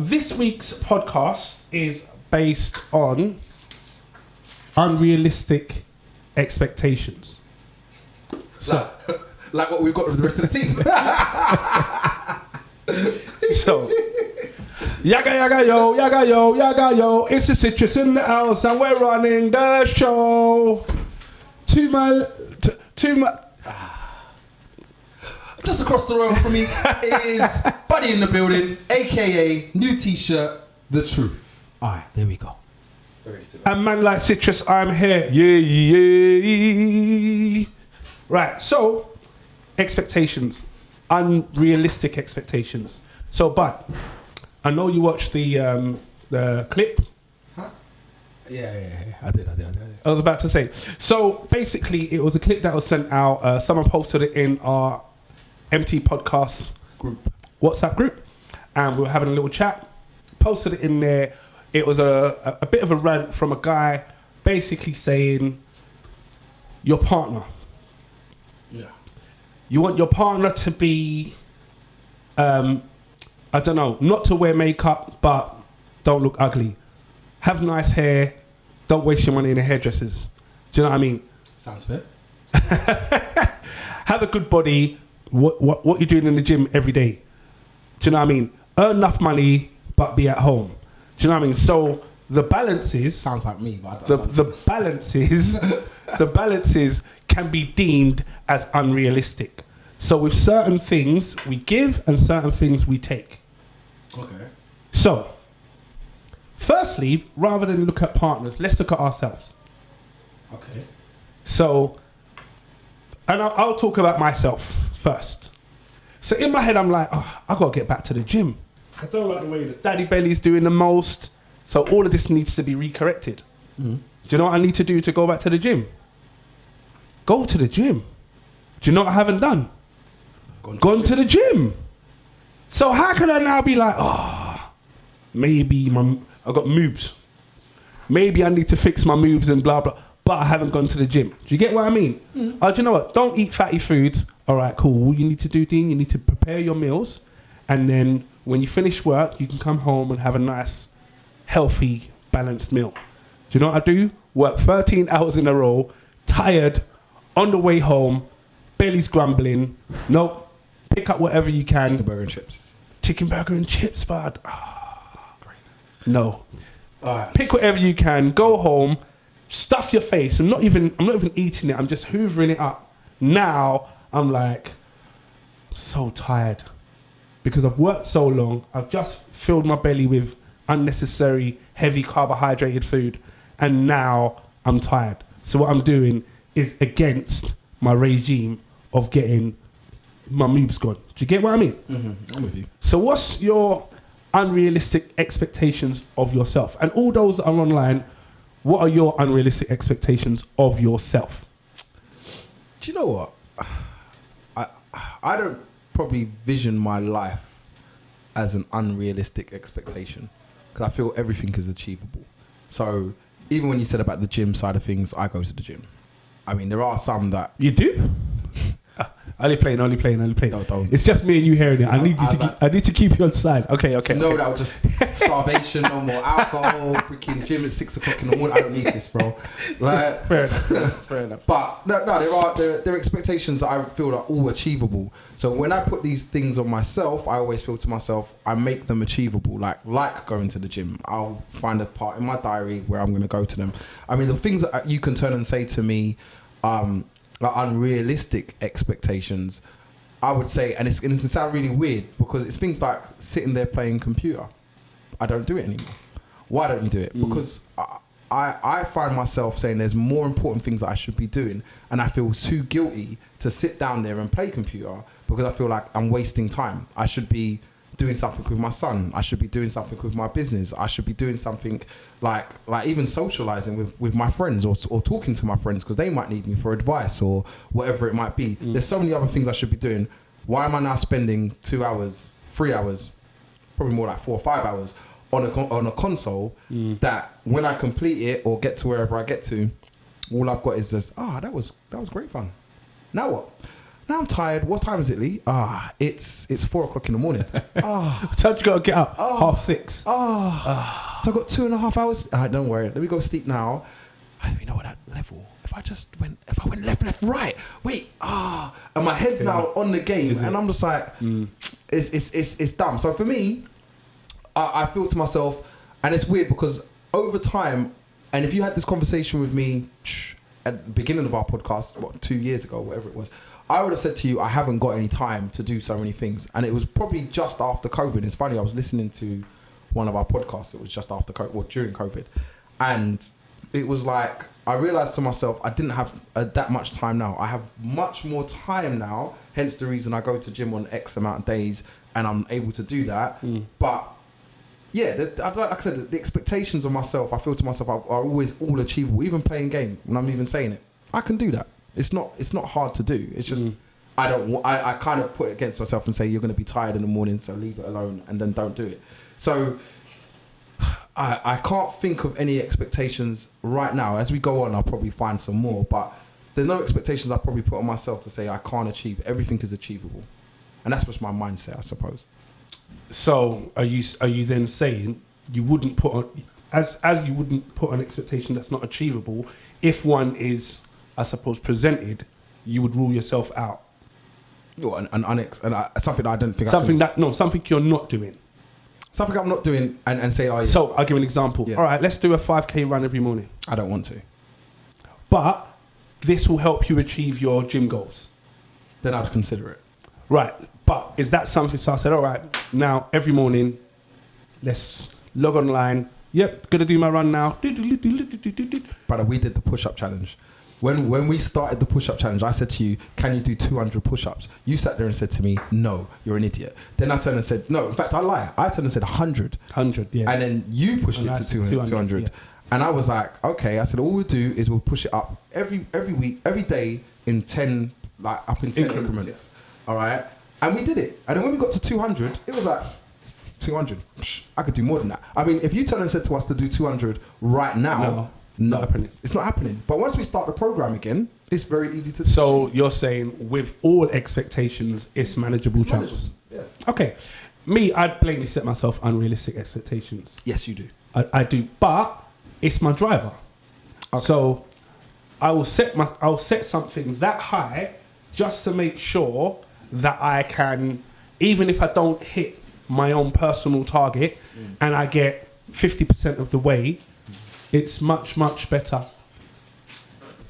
this week's podcast is based on unrealistic expectations. So, like what we've got with the rest of the team. So, yaga yo, it's the Citrus in the house and we're running the show. To my. Just across the road from me is Buddy in the building, aka new t-shirt, The Truth. Alright, there we go. And man like Citrus, I'm here. Yeah. Right, so expectations, unrealistic expectations. So, Bud, I know you watched the clip. Huh? Yeah. I did. I was about to say. So basically, it was a clip that was sent out. Someone posted it in our eMpTy podcast group, WhatsApp group, and we were having a little chat. Posted it in there. It was a bit of a rant from a guy, basically saying, your partner. Yeah. You want your partner to be, I don't know, not to wear makeup, but don't look ugly. Have nice hair. Don't waste your money in the hairdressers. Do you know what I mean? Sounds fair. Have a good body. What you're doing in the gym every day. Do you know what I mean? Earn enough money, but be at home. Do you know what I mean? So the balances... Sounds like me, but the balances can be deemed as unrealistic. So with certain things we give and certain things we take. Okay. So, firstly, rather than look at partners, let's look at ourselves. Okay. So, and I'll talk about myself first. So in my head, I'm like, oh, I gotta get back to the gym. I don't like the way that Daddy Belly's doing the most. So all of this needs to be recorrected. Mm-hmm. Do you know what I need to do to go back to the gym? Go to the gym. Do you know what I haven't done? Gone to the gym. So how can I now be like, maybe I got moves. Maybe I need to fix my moves and blah, blah. But I haven't gone to the gym. Do you get what I mean? Mm. Do you know what? Don't eat fatty foods. All right, cool. All you need to do, Dean, you need to prepare your meals. And then when you finish work, you can come home and have a nice, healthy, balanced meal. Do you know what I do? Work 13 hours in a row, tired, on the way home, belly's grumbling. Nope. Pick up whatever you can. Chicken burger and chips. Chicken burger and chips, bud. Great. No. All right. Pick whatever you can. Go home. Stuff your face. I'm not even eating it. I'm just hoovering it up. Now I'm like so tired because I've worked so long. I've just filled my belly with unnecessary heavy carbohydrated food, and now I'm tired. So what I'm doing is against my regime of getting my moves gone. Do you get what I mean? Mm-hmm. I'm with you. So what's your unrealistic expectations of yourself? And all those that are online, what are your unrealistic expectations of yourself? Do you know what? I don't probably vision my life as an unrealistic expectation because I feel everything is achievable. So even when you said about the gym side of things, I go to the gym. I mean, there are some that... You do? Only playing. Don't. It's just me and you hearing it. I need to keep you on side. Okay. No, that was just starvation, no more alcohol, freaking gym at 6 o'clock in the morning. I don't need this, bro. Like, Fair enough. But no, there are expectations that I feel are all achievable. So when I put these things on myself, I always feel to myself, I make them achievable. Like going to the gym. I'll find a part in my diary where I'm going to go to them. I mean, the things that you can turn and say to me, like unrealistic expectations, I would say, and it's going to sound really weird because it's things like sitting there playing computer. I don't do it anymore. Why don't you do it? Because I find myself saying there's more important things that I should be doing, and I feel too guilty to sit down there and play computer because I feel like I'm wasting time. I should be doing something with my son. I should be doing something with my business. I should be doing something like even socializing with my friends or talking to my friends because they might need me for advice or whatever it might be. There's so many other things I should be doing. Why am I now spending 2 hours, 3 hours, probably more like 4 or 5 hours on a console that when I complete it or get to wherever I get to, all I've got is just, that was great fun. Now what? now I'm tired. What time is it, Lee? It's 4 o'clock in the morning. What time you got to get up? 6:30. So I've got 2.5 hours. Don't worry. Let me go sleep now. You know what, that level, if I went left, right, wait, and my head's now on the game, and I'm just like, it's dumb. So for me, I feel to myself, and it's weird because over time, and if you had this conversation with me at the beginning of our podcast, 2 years ago, whatever it was, I would have said to you, I haven't got any time to do so many things. And it was probably just after COVID. It's funny, I was listening to one of our podcasts. It was just after COVID, or during COVID. And it was like, I realized to myself, I didn't have that much time now. I have much more time now. Hence the reason I go to gym on X amount of days and I'm able to do that. But yeah, like I said, the expectations of myself, I feel to myself, are always all achievable. Even playing game, when I'm even saying it, I can do that. It's not hard to do. It's just, I kind of put it against myself and say, you're going to be tired in the morning, so leave it alone and then don't do it. So I can't think of any expectations right now. As we go on, I'll probably find some more, but there's no expectations I probably put on myself to say I can't achieve. Everything is achievable. And that's just my mindset, I suppose. So are you then saying you wouldn't put on, as you wouldn't put an expectation that's not achievable, if one is, I suppose, presented, you would rule yourself out? Something I don't think something you're not doing. Something I'm not doing and say, oh yeah. So I'll give an example. Yeah. All right, let's do a 5K run every morning. I don't want to. But this will help you achieve your gym goals. Then I'd consider it. Right. But is that something, so I said, all right, now every morning, let's log online. Yep, gonna do my run now. Brother, we did the push-up challenge. When we started the push-up challenge, I said to you, can you do 200 push-ups? You sat there and said to me, no, you're an idiot. Then I turned and said, no, in fact, I lie. I turned and said 100. 100, yeah. And then you pushed it to 200. Yeah. And I was like, okay. I said, all we'll do is we'll push it up every week, every day in 10, like up in 10 increments. Yeah. All right? And we did it. And then when we got to 200, it was like, 200. I could do more than that. I mean, if you turned and said to us to do 200 right now, no, not happening. It's not happening. But once we start the program again, it's very easy to do. So you're saying with all expectations, it's manageable challenge. Yeah. Okay. Me, I blatantly set myself unrealistic expectations. Yes, you do. I do. But it's my driver. Okay. So I'll set something that high just to make sure that I can, even if I don't hit my own personal target and I get 50% of the way, it's much, much better.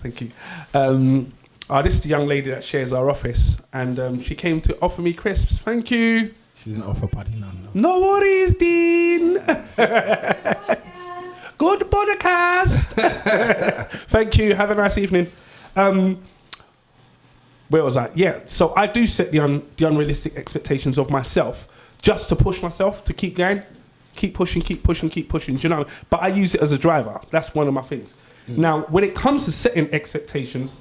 Thank you. This is the young lady that shares our office, and she came to offer me crisps. Thank you. She didn't offer Paddy none. No worries, Dean. Good podcast. Thank you. Have a nice evening. Where was I? Yeah, so I do set the unrealistic expectations of myself just to push myself to keep going. Keep pushing. Do you know? But I use it as a driver. That's one of my things. Now, when it comes to setting expectations,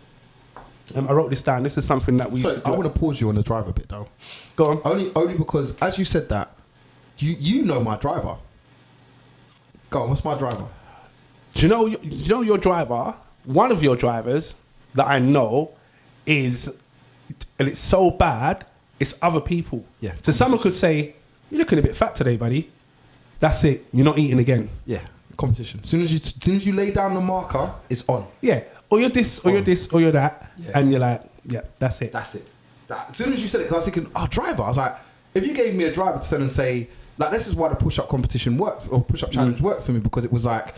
I wrote this down. This is something that we. I want to pause you on the driver bit, though. Go on. Only because, as you said that, you know my driver. Go on. What's my driver? Do you know your driver? One of your drivers that I know is, and it's so bad, it's other people. Yeah. So someone could say, "You're looking a bit fat today, buddy." That's it. You're not eating again. Yeah, competition. As soon as you lay down the marker, it's on. Yeah. Or you're this, or you're this, or you're that, and you're like, yeah, that's it. As soon as you said it, because I was thinking, driver. I was like, if you gave me a driver to stand and say, like, this is why the push-up competition worked, or push-up challenge worked for me, because it was like,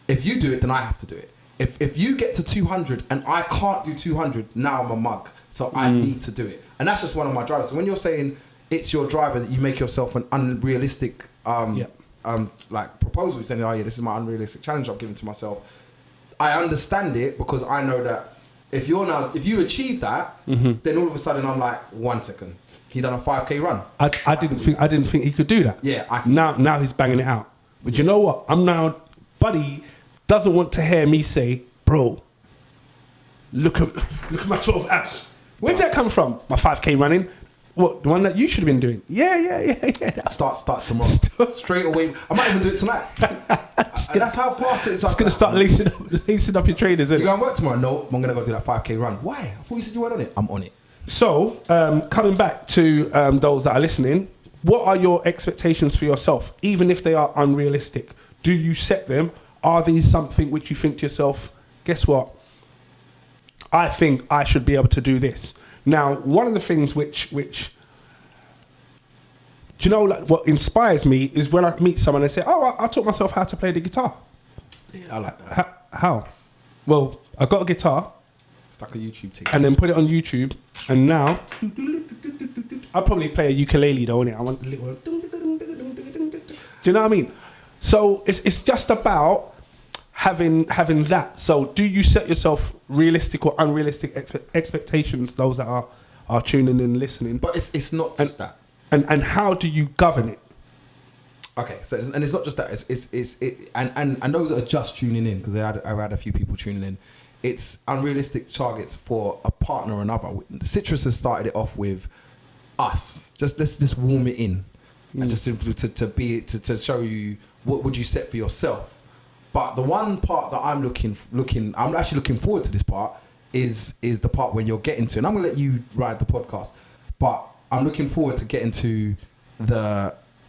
if you do it, then I have to do it. If you get to 200 and I can't do 200, now I'm a mug, so I need to do it. And that's just one of my drivers. So when you're saying it's your driver that you make yourself an unrealistic like proposal, saying, oh yeah, this is my unrealistic challenge I'm giving to myself. I understand it because I know that if you achieve that, then all of a sudden I'm like, 1 second, he done a 5K run. I didn't think he could do that. Yeah, now he's banging it out. But you know what? Buddy doesn't want to hear me say, bro, look at my 12 abs. Where did that come from? My 5K running. What, the one that you should have been doing? Yeah. Starts tomorrow. Straight away. I might even do it tonight. That's how fast it is. It's going to start lacing up your trainers. You going to work tomorrow? No, I'm going to go do that 5K run. Why? I thought you said you weren't on it. I'm on it. So, coming back to those that are listening, what are your expectations for yourself, even if they are unrealistic? Do you set them? Are these something which you think to yourself, guess what? I think I should be able to do this. Now, one of the things which do you know, like, what inspires me is when I meet someone and say, oh, I taught myself how to play the guitar. Yeah, I like that. How? Well, I got a guitar. Stuck a YouTube thing. And then put it on YouTube, and now I'll probably play a ukulele though, innit? I want a little. Do you know what I mean? So it's just about having that. So do you set yourself realistic or unrealistic expectations? Those that are tuning in and listening. But it's not just that. And how do you govern it? Okay, so it's not just that. And those that are just tuning in, because I've had a few people tuning in. It's unrealistic targets for a partner or another. Citrus has started it off with us. Let's just warm it in, and just to show you what would you set for yourself. But the one part that I'm I'm actually looking forward to this part is the part when you're getting to, and I'm gonna let you ride the podcast. But I'm looking forward to getting to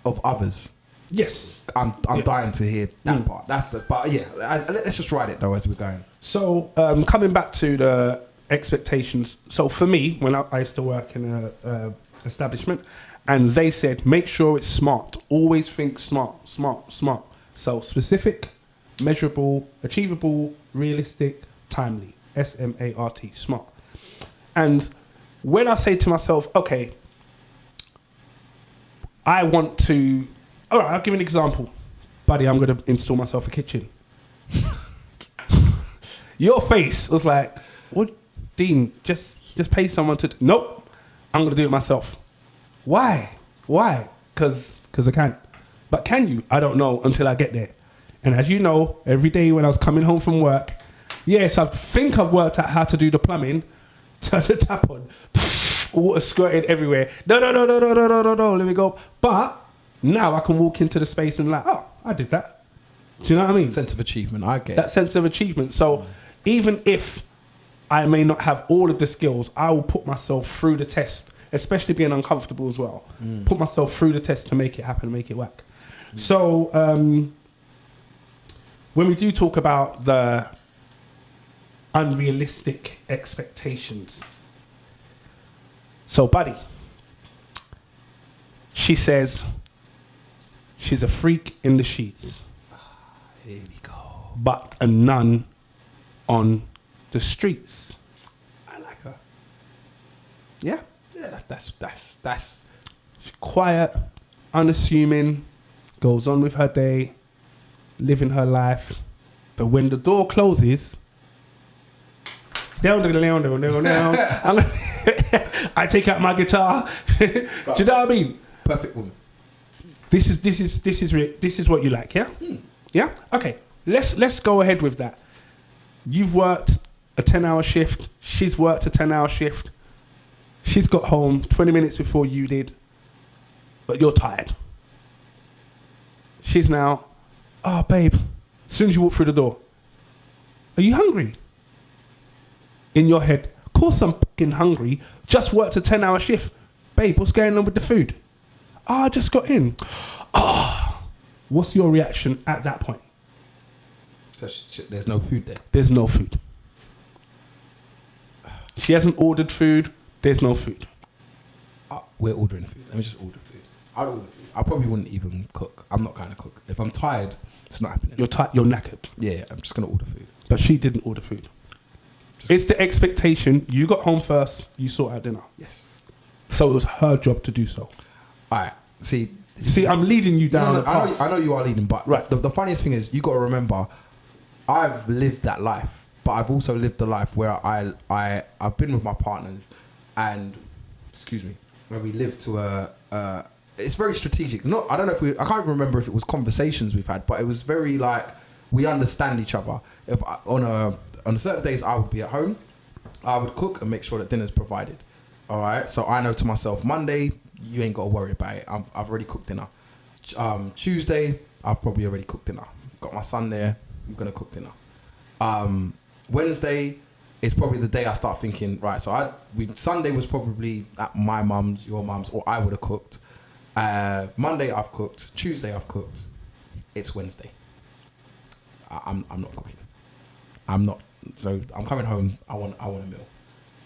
of others. Yes, I'm dying to hear that part. But yeah, let's just ride it though as we're going. So coming back to the expectations. So for me, when I used to work in a establishment, and they said make sure it's smart. Always think smart. So specific, measurable, achievable, realistic, timely. SMART. Smart. And when I say to myself, okay, I want to. All right, I'll give you an example. Buddy, I'm going to install myself a kitchen. Your face was like, what, Dean, just pay someone to... Nope, I'm going to do it myself. Why? Because I can. But can you? I don't know until I get there. And as you know, every day when I was coming home from work, yes, I think I've worked out how to do the plumbing, turn the tap on, water squirting everywhere. No, let me go. But... now I can walk into the space and like, oh, I did that. Do you know what I mean? Sense of achievement, I get that sense of achievement. So even if I may not have all of the skills, I will put myself through the test, especially being uncomfortable as well. Put myself through the test to make it happen, make it work. So when we do talk about the unrealistic expectations, so Buddy, she says, she's a freak in the sheets. Here we go. But a nun on the streets. I like her. Yeah. Yeah, that's. She's quiet, unassuming, goes on with her day, living her life. But when the door closes, I take out my guitar. Do you know what I mean? Perfect woman. This is what you like, yeah? Yeah? Okay. Let's go ahead with that. You've worked a 10-hour shift. She's worked a 10-hour shift. She's got home 20 minutes before you did, but you're tired. She's now, oh, babe, as soon as you walk through the door, are you hungry? In your head, of course I'm fucking hungry. Just worked a 10-hour shift. Babe, what's going on with the food? Oh, I just got in. Oh, what's your reaction at that point? So there's no food there. There's no food. She hasn't ordered food. There's no food. We're ordering food. Let me just order food. I'd order food. I probably wouldn't even cook. I'm not kind of cook. If I'm tired, it's not happening. You're tired. You're knackered. Yeah, I'm just gonna order food. But she didn't order food. It's the expectation. You got home first. You sort out dinner. Yes. So it was her job to do so. All right. See, I'm leading you down. I know you are leading, but right. The funniest thing is you got to remember, I've lived that life, but I've also lived the life where I've been with my partners, and where we live to it's very strategic. I don't know if I can't remember if it was conversations we've had, but it was very like we understand each other. If on certain days I would be at home, I would cook and make sure that dinner's provided. All right, so I know to myself, Monday, you ain't got to worry about it. I've already cooked dinner. Tuesday, I've probably already cooked dinner. Got my son there. I'm going to cook dinner. Wednesday, it's probably the day I start thinking, right, so Sunday was probably at my mum's, your mum's, or I would have cooked. Monday I've cooked. Tuesday I've cooked. It's Wednesday. I'm not cooking. I'm not. So I'm coming home. I want a meal.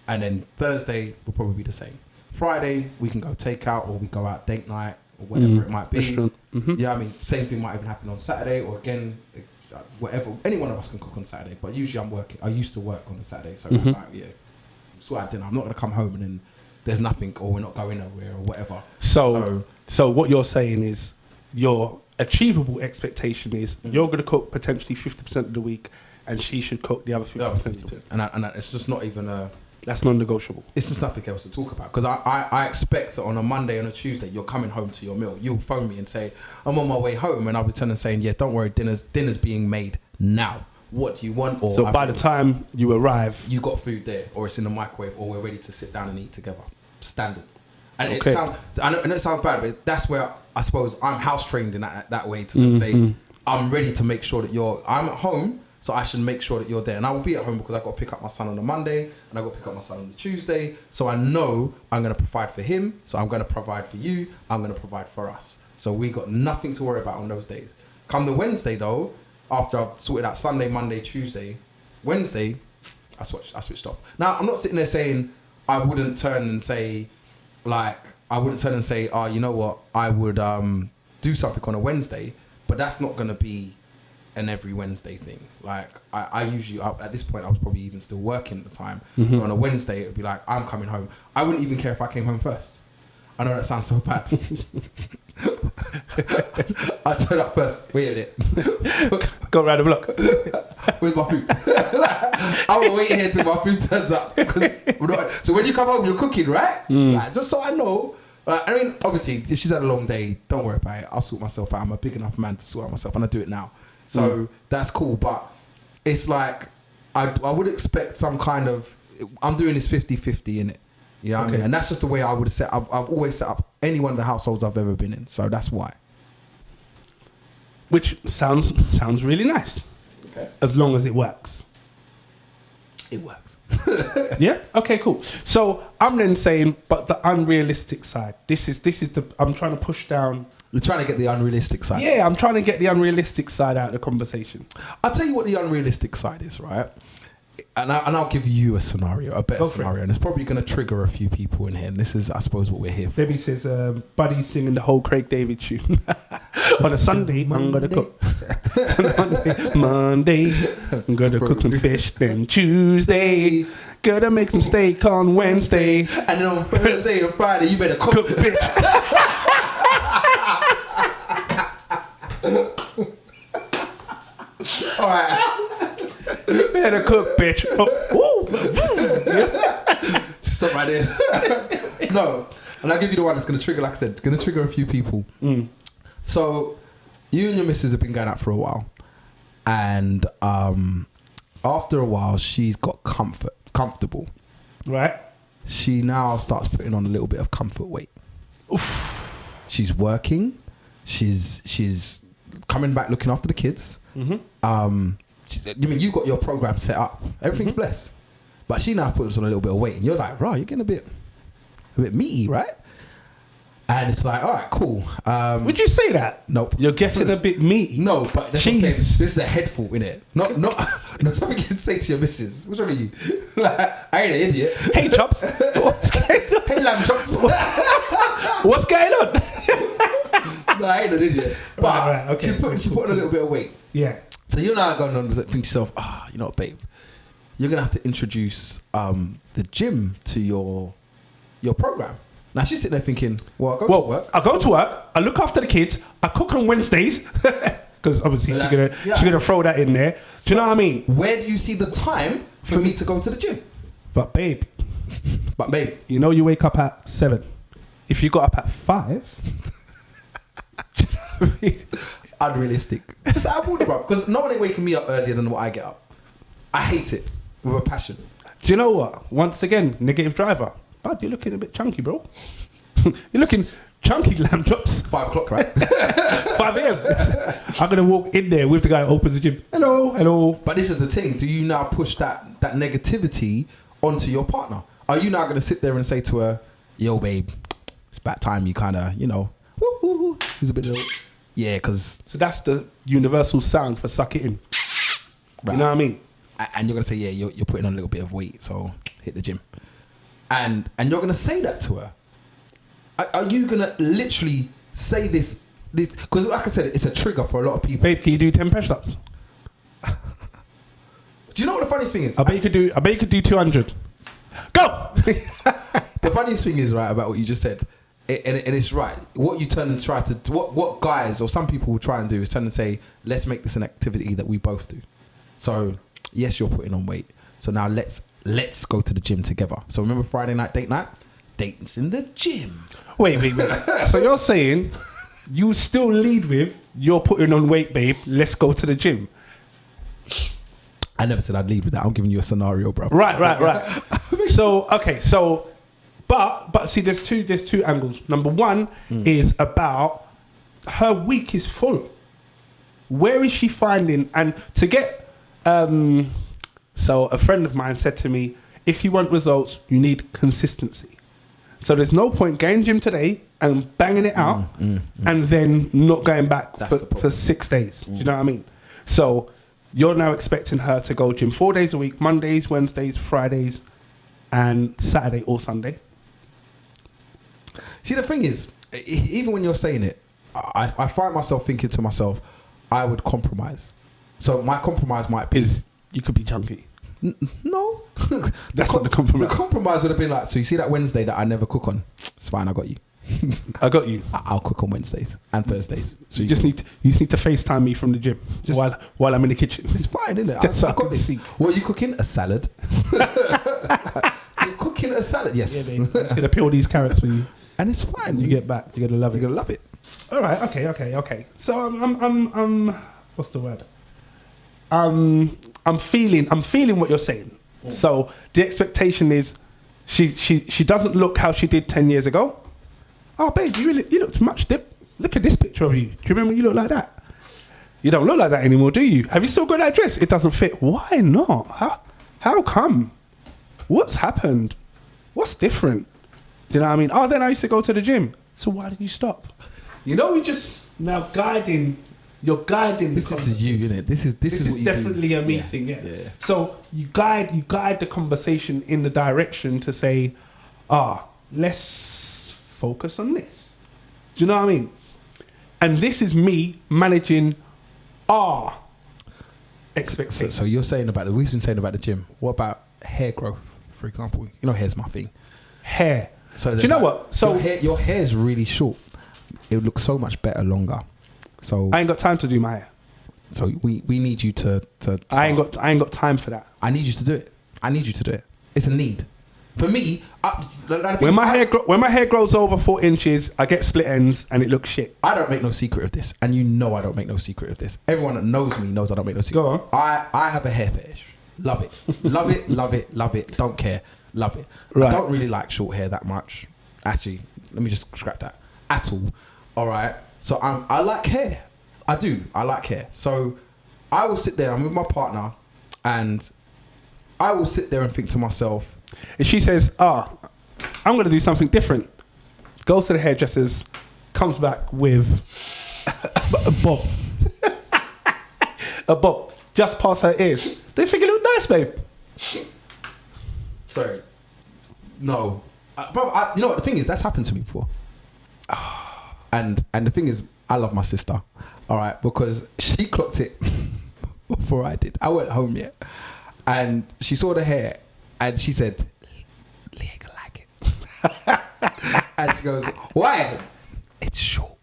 And then Thursday will probably be the same. Friday we can go takeout or we go out date night or whatever it might be. Yeah, I mean, same thing might even happen on Saturday or again, whatever. Any one of us can cook on Saturday, but usually I'm working. I used to work on a Saturday, so it's like, yeah, sort out dinner. I'm not going to come home and then there's nothing or we're not going nowhere or whatever. So what you're saying is your achievable expectation is you're going to cook potentially 50% of the week and she should cook the other 50% of the week. And it's just not even a... That's non-negotiable. It's just nothing else to talk about. Because I expect on a Monday and a Tuesday, you're coming home to your meal. You'll phone me and say, I'm on my way home. And I'll return and saying, yeah, don't worry, dinner's being made now. What do you want? Or so by the time you arrive... You got food there, or it's in the microwave, or we're ready to sit down and eat together. Standard. And okay. I know it sounds bad, but that's where I suppose I'm house trained in that way to say, I'm ready to make sure that I'm at home. So I should make sure that you're there. And I will be at home because I've got to pick up my son on a Monday and I've got to pick up my son on the Tuesday. So I know I'm going to provide for him. So I'm going to provide for you. I'm going to provide for us. So we got nothing to worry about on those days. Come the Wednesday though, after I've sorted out Sunday, Monday, Tuesday, Wednesday, I switched off. Now I'm not sitting there saying I wouldn't turn and say, oh, you know what? I would do something on a Wednesday, but that's not going to be an every Wednesday thing. Like I usually at this point I was probably even still working at the time. So on a Wednesday it would be like I'm coming home. I wouldn't even care if I came home first. I know that sounds so bad. I turn up first. Wait a minute. Go around the block. Where's my food? I will wait here till my food turns up. So when you come home, you're cooking, right? Like, just so I know. I mean, obviously, if she's had a long day, don't worry about it. I'll sort myself out. I'm a big enough man to sort out myself, and I do it now. So that's cool. But it's like I would expect some kind of. I'm doing this 50-50 in it. You know what I mean? And that's just the way I would set. I've always set up any one of the households I've ever been in. So that's why. Which sounds really nice. Okay. As long as it works. It works. Yeah. Okay. Cool. So I'm then saying, but the unrealistic side. This is the. I'm trying to push down. You're trying to get the unrealistic side. Yeah, I'm trying to get the unrealistic side out of the conversation. I'll tell you what the unrealistic side is, right? And I'll give you a scenario, a better scenario, and it's probably going to trigger a few people in here. And this is, I suppose, what we're here for. Debbie says, Buddy's singing the whole Craig David tune. On a Sunday, I'm going to cook. Monday, I'm going to cook some fish. Then Tuesday, gonna make some steak on Wednesday. And then on Thursday and Friday, you better cook bitch. All right. Better cook, bitch. Stop right there. No. And I'll give you the one that's going to trigger, like I said, going to trigger a few people. So, you and your missus have been going out for a while. And after a while, she's got comfortable. Right. She now starts putting on a little bit of comfort weight. Oof. She's working. She's coming back looking after the kids. You mean you got your program set up? Everything's blessed, but she now puts on a little bit of weight, and you're like, "Right, you're getting a bit meaty, right?" And it's like, "All right, cool." Would you say that? Nope. You're getting a bit meaty. No, but that's what I'm saying. This is a head fault, innit? Not something you can say to your missus. What's wrong with you? Like, I ain't an idiot. Hey, chops. What's going on? Hey, lamb chops. What's going on? No, I ain't an idiot. But right, okay. she put on a little bit of weight. Yeah. So you're now going on to think to yourself, you know what, babe, you're going to have to introduce the gym to your program. Now she's sitting there thinking, well, I go to work, I look after the kids, I cook on Wednesdays, because obviously she's gonna throw that in there. Do you know what I mean? Where do you see the time for me to go to the gym? But babe, you know you wake up at 7. If you got up at 5, do you know what I mean? Unrealistic. Because no one ain't waking me up earlier than what I get up. I hate it with a passion. Do you know what? Once again, negative driver. Bud, you're looking a bit chunky, bro. You're looking chunky lamb chops. 5 o'clock, right? 5 a.m. I'm gonna walk in there with the guy who opens the gym. Hello. But this is the thing. Do you now push that negativity onto your partner? Are you now gonna sit there and say to her, "Yo, babe, it's about time you kind of, woo, he's a bit little." Yeah, because... So that's the universal sound for suck it in. Right. You know what I mean? And you're going to say, yeah, you're putting on a little bit of weight, so hit the gym. And you're going to say that to her. Are you going to literally say this? Because like I said, it's a trigger for a lot of people. Babe, can you do 10 press-ups? Do you know what the funniest thing is? I bet you could do 200. Go! The funniest thing is, right, about what you just said, and it's right. What you turn and try to... What guys or some people will try and do is turn and say, let's make this an activity that we both do. So, yes, you're putting on weight. So now let's go to the gym together. So remember Friday night, date night? Dating's in the gym. Wait. So you're saying you still lead with, you're putting on weight, babe, let's go to the gym. I never said I'd lead with that. I'm giving you a scenario, bro. Right. So, okay, so... But see, there's two angles. Number one is about her week is full. Where is she finding, and to get, so a friend of mine said to me, if you want results, you need consistency. So there's no point going gym today and banging it out and then not going back for 6 days. Do you know what I mean? So you're now expecting her to go gym 4 days a week, Mondays, Wednesdays, Fridays, and Saturday or Sunday. See, the thing is, even when you're saying it, I find myself thinking to myself, I would compromise. So my compromise might be... You could be chunky. No. That's not the compromise. The compromise would have been like, so you see that Wednesday that I never cook on? It's fine, I got you. I got you. I'll cook on Wednesdays and Thursdays. So you just need to FaceTime me from the gym while I'm in the kitchen. It's fine, isn't it? Just I got this. What are you cooking? A salad. You're cooking a salad? Yes. Yeah, babe. I'm gonna peel these carrots for you. And it's fine. You get back. You're gonna love it. You're gonna love it. All right. Okay. So I'm what's the word? I'm feeling what you're saying. So the expectation is she doesn't look how she did 10 years ago. Oh, babe, you looked much dip. Look at this picture of you. Do you remember you look like that? You don't look like that anymore, do you? Have you still got that dress? It doesn't fit. Why not? How come? What's happened? What's different? Do you know what I mean? Oh, then I used to go to the gym. So why did you stop? You know, you're just now guiding. You're guiding. This is you, isn't it? This is what you definitely do. A me thing. Yeah. So you guide the conversation in the direction to say, let's focus on this. Do you know what I mean? And this is me managing our expectations. So you're saying we've been saying about the gym. What about hair growth, for example? You know, hair's my thing. Hair. So do you know what? So your hair is really short. It would look so much better longer. So I ain't got time to do my hair. So we need you to start. I ain't got time for that. I need you to do it. It's a need. For me, when my hair grows over 4 inches, I get split ends and it looks shit. I don't make no secret of this, and you know I don't make no secret of this. Everyone that knows me knows I don't make no secret. Go on. I have a hair fetish. Love it. Love it. Don't care. Love it. Right. I don't really like short hair that much. Actually, let me just scrap that. At all. All right. So I like hair. I do. I like hair. So I will sit there. I'm with my partner, and I will sit there and think to myself. If she says, I'm going to do something different, goes to the hairdressers, comes back with a bob. A bob just past her ears. They think it look nice, babe. Sorry. No. Bro, you know what? The thing is, that's happened to me before. And the thing is, I love my sister. All right. Because she clocked it before I did. I weren't home yet. And she saw the hair. And she said, Lee ain't gonna like it. And she goes, why? It's short.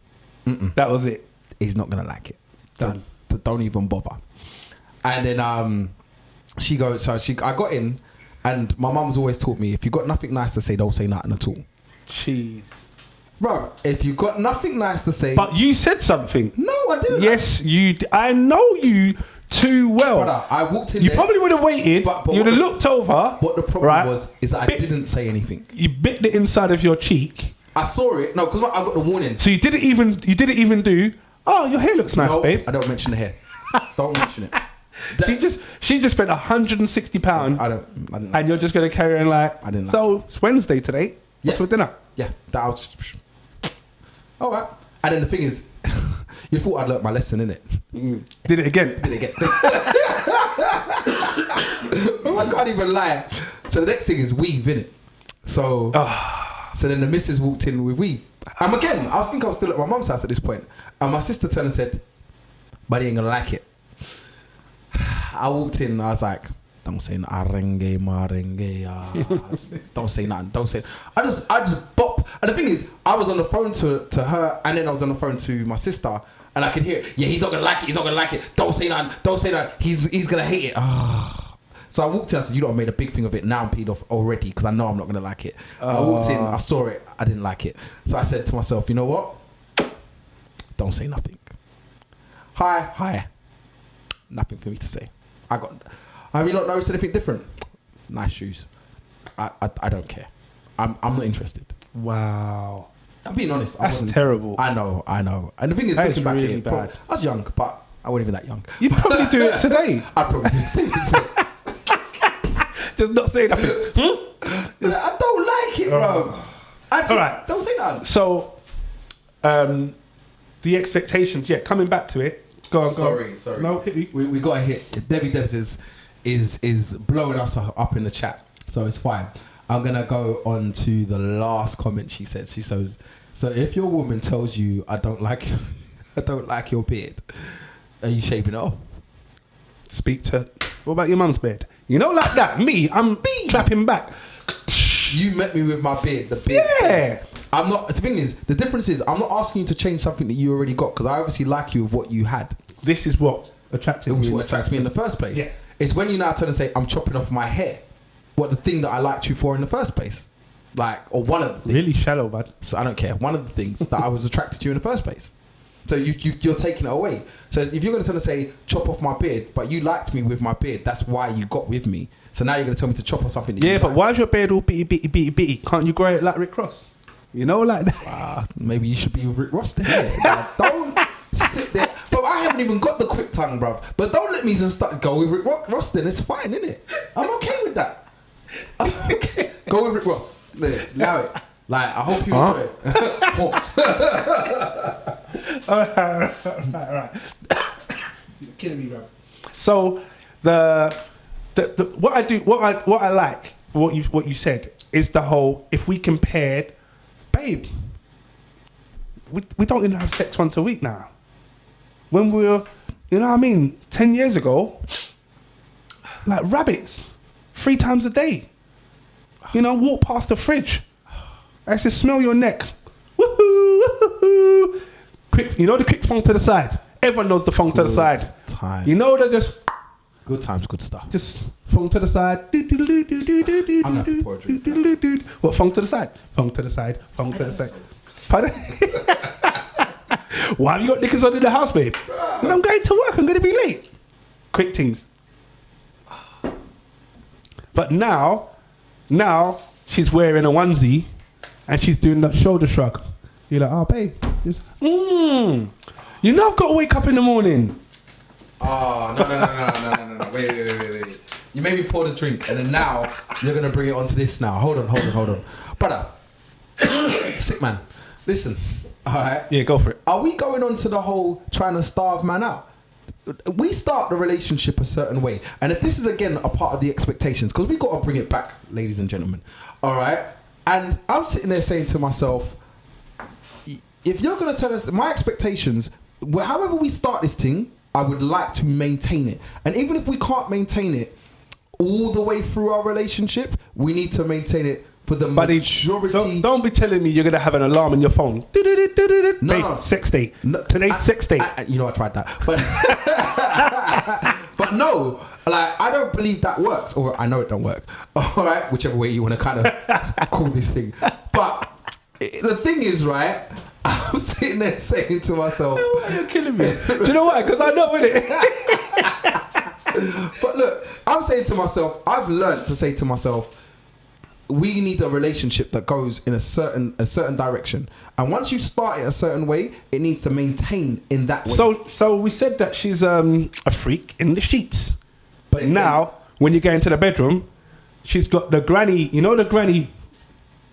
That was it. He's not gonna like it. Done. So don't even bother. And then she goes, I got in, and my mum's always taught me, if you got nothing nice to say, don't say nothing at all. Jeez. Bro, if you got nothing nice to say. But you said something. No, I didn't. Yes, you I know you too well. Brother, I walked in you there. Probably would have waited. But you would have looked over. What the problem was is that I didn't say anything. You bit the inside of your cheek I saw it. No, because I got the warning. So you didn't even do. Oh, your hair looks nice, No, babe. I don't mention the hair. Don't mention it. She just spent £160. I didn't. And you're just gonna carry on like. I didn't. So it's Wednesday today. What's Yeah. for dinner? Yeah, that I was just. All right. And then the thing is, you thought I'd learnt my lesson, innit? Did it again. I can't even lie. So the next thing is weave, innit? So, so then the missus walked in with weave. Again, I think I was still at my mum's house at this point. And my sister turned and said, "Buddy ain't gonna like it." I walked in and I was like, "Don't say nothing, don't say nothing, don't say." I just bop. And the thing is, I was on the phone to her, and then I was on the phone to my sister, and I could hear, "Yeah, he's not gonna like it. He's not gonna like it. Don't say nothing. Don't say nothing. He's gonna hate it." So I walked in. I said, "You don't made a big thing of it. Now I'm peed off already because I know I'm not gonna like it." I walked in. I saw it. I didn't like it. So I said to myself, "You know what? Don't say nothing. Hi. Nothing for me to say. Have you not noticed anything different? Nice shoes. I don't care. I'm not interested." Wow. I'm being honest. That's terrible. I know. And the thing is, That looking is back really here, bad. I was young, but I wasn't even that young. You'd probably do it today. I'd probably do the same thing today. Just not say nothing. I don't like it, bro. All right. Don't say nothing. So, the expectations. Yeah, coming back to it. Go on. Sorry. No, hit me. We got a hit. Debbie Debs is blowing us up in the chat, so it's fine. I'm gonna go on to the last comment she said. She says, "So if your woman tells you I don't like your beard, are you shaving it off?" Speak to. What about your mum's beard? You know, like that. I'm clapping back. You met me with my beard. The beard. Yeah. I'm not. The thing is, the difference is, I'm not asking you to change something that you already got, because I obviously like you with what you had. This is what attracted It was me. what attracts me in the first place. Yeah. It's when you now turn and say, "I'm chopping off my hair." What, the thing that I liked you for in the first place? Like, or one of the things. Really shallow, bud. So I don't care. One of the things that I was attracted to you in the first place. So you're taking it away. So if you're going to turn and say, "Chop off my beard," but you liked me with my beard, that's why you got with me. So now you're going to tell me to chop off something that Yeah, you but like. why is your beard all bitty? Can't you grow it like Rick Ross? You know, like that. Maybe you should be with Rick Ross then. Now, don't sit there. But I haven't even got the quick tongue, bruv. But don't let me just start go with Rick Ross then. It's fine, innit? I'm okay with that. I'm okay. Go with Rick Ross. There, allow it. Like, I hope you enjoy it. All right. You're killing me, bro. So the what I like, what you said is the whole, if we compared, babe, we don't even have sex once a week now. When we were, you know what I mean, 10 years ago, like rabbits, 3 times a day. You know, walk past the fridge. I used to smell your neck. Woohoo, woohoo. Quick, you know the quick phone to the side. Everyone knows the phone to the side. Time. You know they're just Good times, good stuff. Just phone to the side. I'm gonna have to pour a drink. What, phone to the side? Phone to the side. Phone to the side. Pardon? Why have you got knickers on in the house, babe? 'Cause I'm going to work. I'm going to be late. Quick things. But now she's wearing a onesie and she's doing that shoulder shrug. You're like, oh, babe, just, You know I've got to wake up in the morning. Oh, no. Wait. You made me pour the drink, and then now you're going to bring it onto this now. Hold on. Brother, sick man, listen, all right? Yeah, go for it. Are we going on to the whole trying to starve man out? We start the relationship a certain way. And if this is, again, a part of the expectations, because we got to bring it back, ladies and gentlemen, all right? And I'm sitting there saying to myself, if you're going to tell us my expectations, however we start this thing, I would like to maintain it. And even if we can't maintain it all the way through our relationship, we need to maintain it for the majority. Don't be telling me you're going to have an alarm in your phone. No. Sex day. Today's sex day. You know, I tried that. But no, like, I don't believe that works. Or I know it don't work. All right? Whichever way you want to kind of call this thing. But the thing is, right, I'm sitting there saying to myself, you're killing me. Do you know why? Because I know it. But look, I'm saying to myself, I've learned to say to myself, we need a relationship that goes in a certain direction, and once you start it a certain way, it needs to maintain in that way. So we said that she's a freak in the sheets, but now when you get into the bedroom, she's got the granny, you know, the granny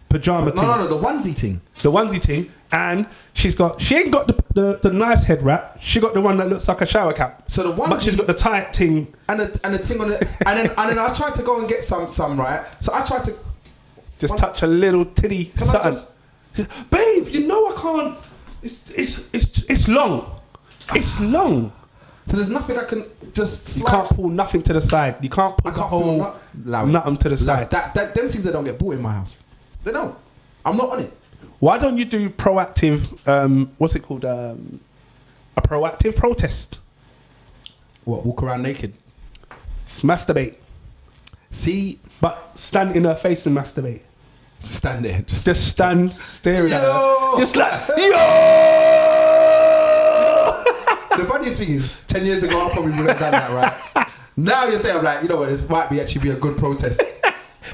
pajama thing. No, the onesie thing. The onesie thing, and she ain't got the nice head wrap. She got the one that looks like a shower cap. So the onesie, but she's got the tight thing and the thing on it, and then I tried to go and get some right. So I tried to just touch a little titty something. Babe, you know I can't. It's long. It's long. So there's nothing I can just slide. You can't pull nothing to the side. You can't pull the whole nothing to the side. Them things that don't get bought in my house. They don't. I'm not on it. Why don't you do proactive? What's it called? A proactive protest. What? Walk around naked. It's masturbate. See, but stand in her face and masturbate. Stand there. Just stand staring at her. Just like yo. The funniest thing is, 10 years ago I probably would have done that, right? Now you're saying, I'm like, you know what? This might actually be a good protest.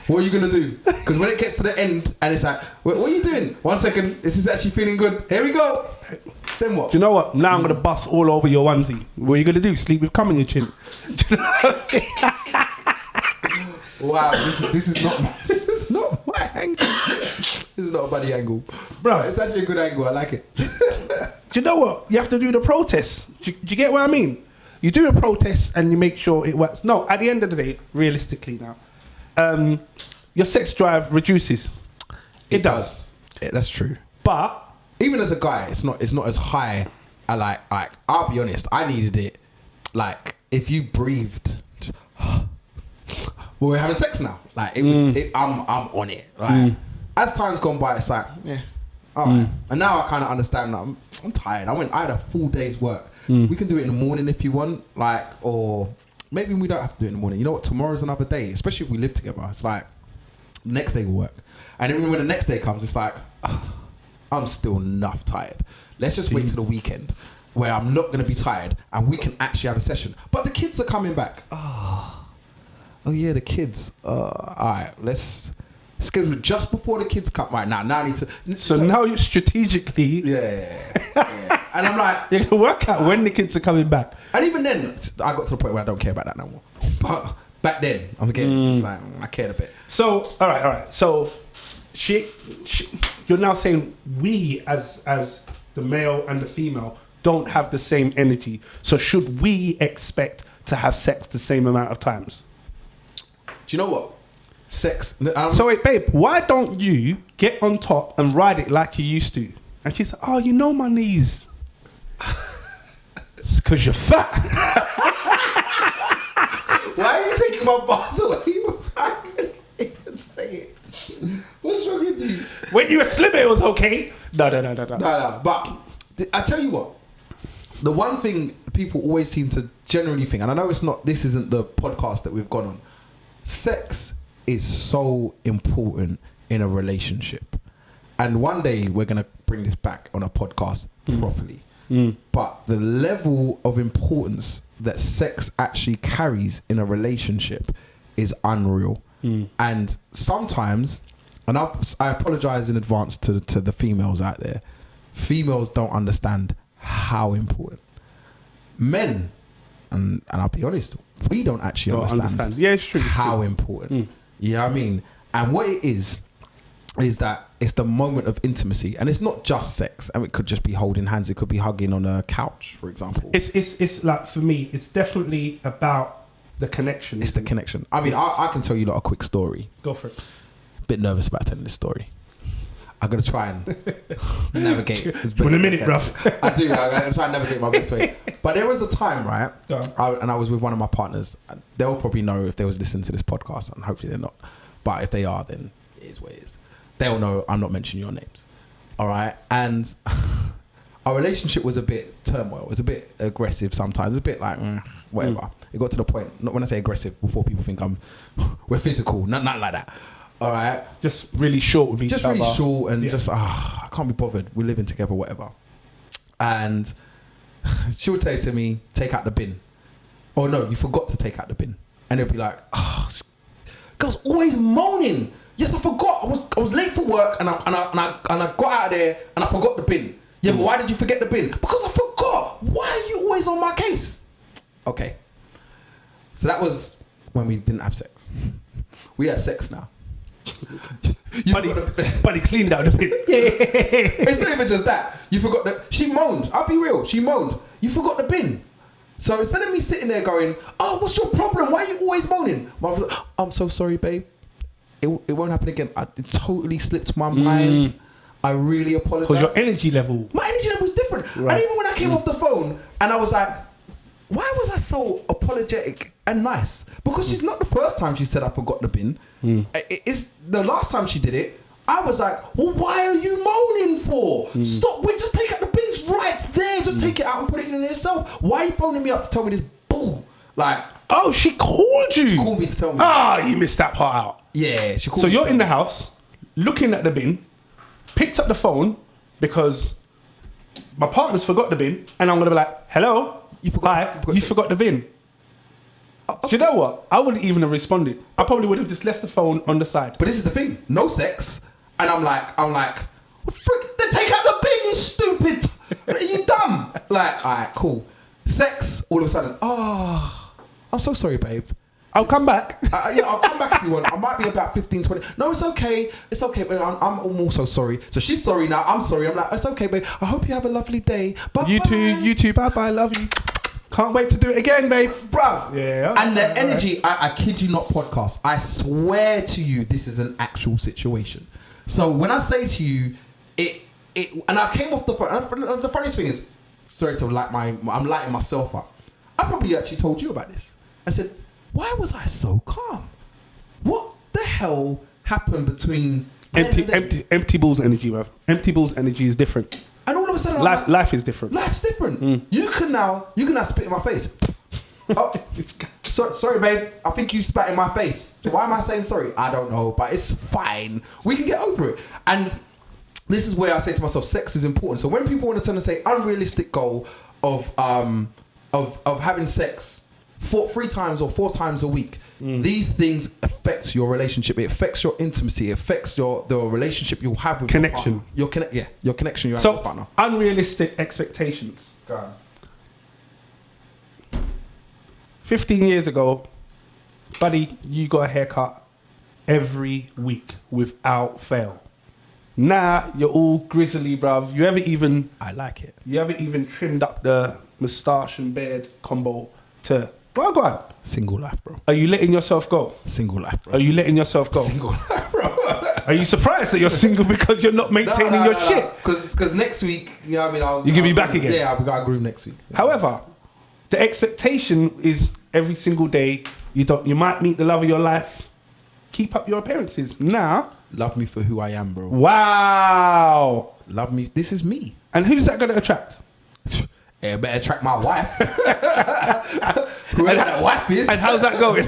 What are you gonna do? Because when it gets to the end and it's like, what are you doing? 1 second, this is actually feeling good. Here we go. Then what? Do you know what? Now I'm gonna bust all over your onesie. What are you gonna do? Sleep with cum in your chin? Wow, this is not my angle. This is not a buddy angle, bro. It's actually a good angle. I like it. Do you know what? You have to do the protest. Do you get what I mean? You do a protest and you make sure it works. No, at the end of the day, realistically now, your sex drive reduces. It does. Yeah, that's true. But even as a guy, it's not as high. I like I'll be honest. I needed it. Like if you breathed. Well, we're having sex now. Like it was. I'm on it. Like as time's gone by, it's like yeah. All right. And now I kind of understand that I'm tired. I had a full day's work. We can do it in the morning if you want, like, or maybe we don't have to do it in the morning. You know what? Tomorrow's another day, especially if we live together. It's like the next day will work. And then when the next day comes, it's like I'm still enough tired. Let's just wait till the weekend where I'm not going to be tired and we can actually have a session. But the kids are coming back. Oh yeah, the kids. All right, let's schedule it just before the kids come. Right now I need to. So now you're strategically. Yeah. And I'm like, you can work out when the kids are coming back. And even then, I got to the point where I don't care about that no more. But back then, I'm getting like I cared a bit. So all right. So she, you're now saying we as the male and the female don't have the same energy. So should we expect to have sex the same amount of times? Do you know what? Sex. So wait, babe, why don't you get on top and ride it like you used to? And she's like, oh, you know my knees. It's because you're fat. Why are you taking my bars away? I couldn't even say it. What's wrong with you? When you were slim, it was okay. No. But I tell you what. The one thing people always seem to generally think, and I know this isn't the podcast that we've gone on. Sex is so important in a relationship. And one day we're going to bring this back on a podcast properly. But the level of importance that sex actually carries in a relationship is unreal. And sometimes, and I apologize in advance to the females out there, females don't understand how important. Men, and I'll be honest, we don't actually understand. Yeah, it's true. How important. You know what I mean? And what it is that it's the moment of intimacy, and it's not just sex. And it could just be holding hands. It could be hugging on a couch, for example. It's like, for me, it's definitely about the connection. It's the connection. I mean, I can tell you a quick story. Go for it. Bit nervous about telling this story. I'm gonna try and navigate. In a minute, bro. I do. I'm gonna try and navigate my best way. But there was a time, right? And I was with one of my partners. They'll probably know if they was listening to this podcast, and hopefully they're not. But if they are, then it is what it is. They'll know I'm not mentioning your names. All right. And our relationship was a bit turmoil. It was a bit aggressive sometimes. It was a bit like whatever. It got to the point. Not when I say aggressive, before people think we're physical. Nothing like that. All right. Just really short with each other. Just really short and just, I can't be bothered. We're living together, whatever. And she would say to me, take out the bin. Oh no, you forgot to take out the bin. And it'd be like, this girl's always moaning. Yes, I forgot. I was late for work and I got out of there and I forgot the bin. Yeah, but why did you forget the bin? Because I forgot. Why are you always on my case? Okay. So that was when we didn't have sex. We had sex now. Buddy cleaned out the bin. It's not even just that. You forgot that. She moaned. I'll be real. She moaned. You forgot the bin. So instead of me sitting there going, oh, what's your problem? Why are you always moaning? I was like, I'm so sorry, babe. It won't happen again. It totally slipped my mind. I really apologize. Because your energy level. My energy level was different. Right. And even when I came off the phone and I was like, why was I so apologetic and nice? Because she's not the first time she said I forgot the bin. It's the last time she did it. I was like, well, why are you moaning for? Stop. Wait, just take out the bins right there. Just take it out and put it in yourself. Why are you phoning me up to tell me this bull? Like, oh, she called you. She called me to tell me. Ah, you missed that part out. Yeah, she called so me. So you're in the house, looking at the bin, picked up the phone because my partner's forgot the bin, and I'm gonna be like, hello, you forgot the bin. Do you know what? I wouldn't even have responded. I probably would have just left the phone on the side. But this is the thing, no sex, and I'm like, what frick? Then take out the bin, you stupid. Are you dumb? Like, all right, cool. Sex, all of a sudden, I'm so sorry, babe. I'll come back. I'll come back if you want. I might be about 15, 20. No, it's okay. It's okay, but I'm also sorry. So she's sorry now. I'm sorry. I'm like, it's okay, babe. I hope you have a lovely day. Bye. You too. Bye. Love you. Can't wait to do it again, babe. Bruv. Yeah. And the energy, I kid you not, podcast. I swear to you, this is an actual situation. So when I say to you, and I came off the phone. The funniest thing is, sorry to I'm lighting myself up. I probably actually told you about this. I said, why was I so calm? What the hell happened between empty balls energy, bruv? Empty balls energy is different. And all of a sudden, life is different. Life's different. You can now spit in my face. Oh, sorry, babe. I think you spat in my face. So why am I saying sorry? I don't know, but it's fine. We can get over it. And this is where I say to myself, sex is important. So when people want to turn and say unrealistic goal of having sex 3 times or 4 times a week, these things affect your relationship. It affects your intimacy. It affects the relationship you'll have with connection. Your connection you have with your partner. Unrealistic expectations. Go on. 15 years ago, buddy, you got a haircut every week without fail. Now you're all grizzly, bruv. I like it. You haven't even trimmed up the moustache and beard combo to. Go on. Single life, bro. Are you letting yourself go? Single life, bro. Are you letting yourself go? Single life, bro. Are you surprised that you're single because you're not maintaining your shit? Because next week, you know what I mean? You can be back again. Yeah, we got a groove next week. Yeah. However, the expectation is every single day. You might meet the love of your life. Keep up your appearances. Now, love me for who I am, bro. Wow. Love me. This is me. And who's that going to attract? Yeah, better attract my wife. Whoever that wife is. And how's that going?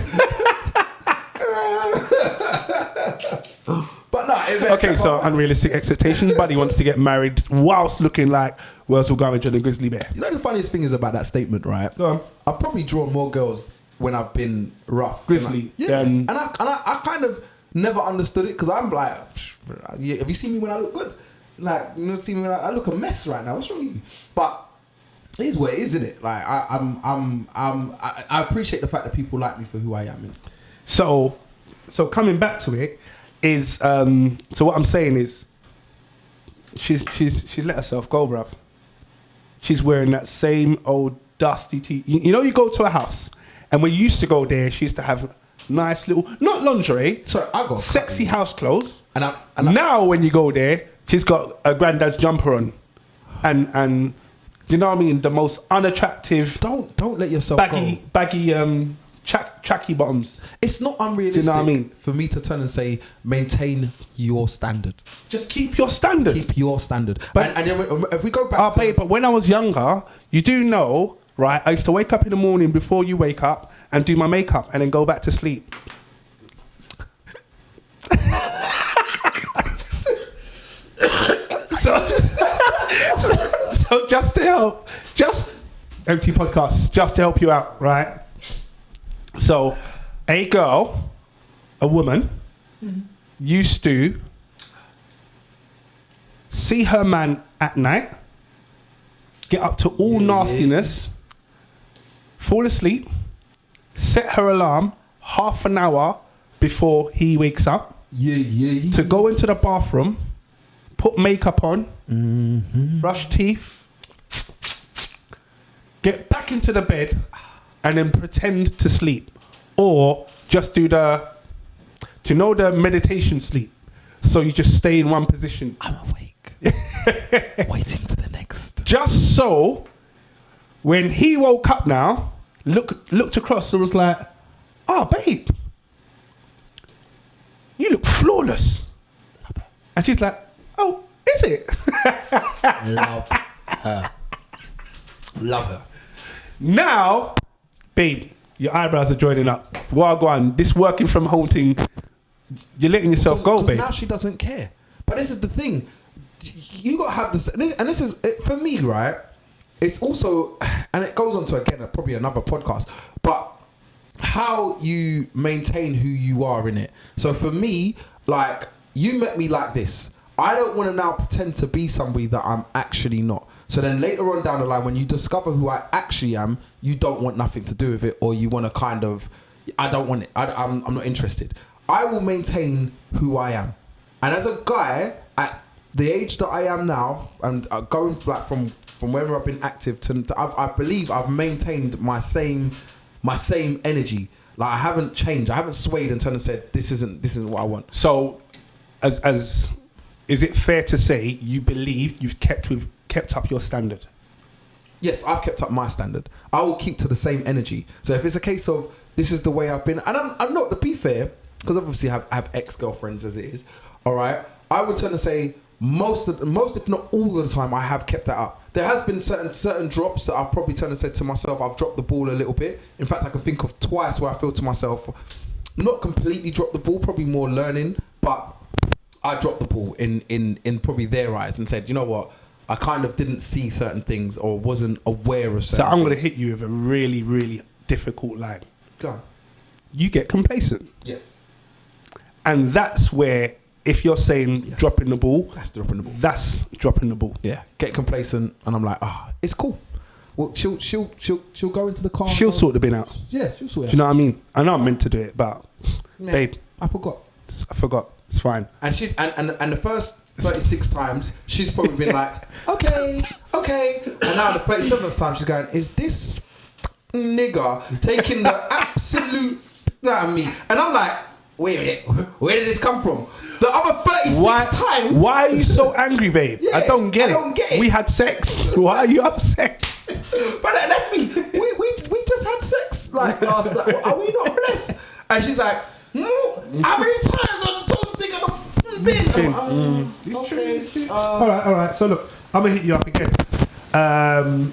But no. Okay, so unrealistic expectations. Buddy wants to get married whilst looking like Wurzel Gummidge and a grizzly bear. You know the funniest thing is about that statement, right? Go on. I've probably drawn more girls when I've been rough. Grizzly. And I kind of never understood it because I'm like, have you seen me when I look good? Like, you know, see me when I look a mess right now. What's wrong with you? But it is what it is, isn't it? Like I appreciate the fact that people like me for who I am. So coming back to it is so what I'm saying is she's let herself go, bruv. She's wearing that same old dusty tee. You know, you go to a house and when you used to go there, she used to have nice little, not lingerie, sexy house clothes. And now when you go there, she's got a granddad's jumper on, and you know what I mean, the most unattractive. Don't let yourself baggy tracky bottoms. It's not unrealistic. Do you know what I mean? For me to turn and say, maintain your standard. Just keep your standard. Keep your standard. But and then if we go back, babe, but when I was younger, you do know, right? I used to wake up in the morning before you wake up and do my makeup and then go back to sleep. So just to help, empty podcasts, just to help you out, right? So, a woman, used to see her man at night, get up to all nastiness, fall asleep, set her alarm half an hour before he wakes up, to go into the bathroom, put makeup on, brush teeth, get back into the bed, and then pretend to sleep. Or just do the meditation sleep? So you just stay in one position. I'm awake, waiting for the next. Just so, when he woke up now, looked across and was like, "Oh, babe, you look flawless." Love her. And she's like, "Oh, is it?" Love her. Love her. Now, babe, your eyebrows are joining up. Well, go on. This working from home thing, you're letting yourself go, babe. Now she doesn't care. But this is the thing. You got to have this. And this is, for me, right? It's also, and it goes on to, again, probably another podcast, but how you maintain who you are in it. So for me, like, you met me like this. I don't want to now pretend to be somebody that I'm actually not. So then later on down the line, when you discover who I actually am, you don't want nothing to do with it, or you want to kind of, I don't want it. I'm not interested. I will maintain who I am. And as a guy, at the age that I am now, and going like from wherever I've been active to I believe I've maintained my same energy. Like, I haven't changed. I haven't swayed and turned and said, this isn't what I want. So, as is it fair to say you believe you've kept up your standard? Yes, I've kept up my standard. I will keep to the same energy. So if it's a case of this is the way I've been, and I'm not, to be fair, because obviously I have ex-girlfriends as it is. All right, I would tend to say most if not all of the time I have kept that up. There has been certain drops that I've probably turned and said to myself, I've dropped the ball a little bit. In fact, I can think of twice where I feel to myself, not completely dropped the ball, probably more learning, but I dropped the ball in probably their eyes and said, you know what, I kind of didn't see certain things or wasn't aware of certain things. So I'm going to hit you with a really, really difficult line. Go on. You get complacent. Yes. And that's where, if you're saying dropping the ball, that's dropping the ball. That's dropping the ball. Yeah. Get complacent, and I'm like, it's cool. Well, she'll go into the car. She'll sort the bin out. Yeah, she'll sort it out. Do you know what I mean? I know I'm meant to do it, but babe, I forgot. It's fine. And she and the first 36 times she's probably been like, okay. And now the 37th time she's going, is this nigga taking the absolute out of me? And I'm like, wait a minute, where did this come from? The other 36 times. Why are you so angry, babe? Yeah, I don't get it. We had sex. Why are you upset? But let's be. We just had sex like last night. Are we not blessed? And she's like, how many times I just told you to take a bin? Okay. All right. So look, I'm gonna hit you up again.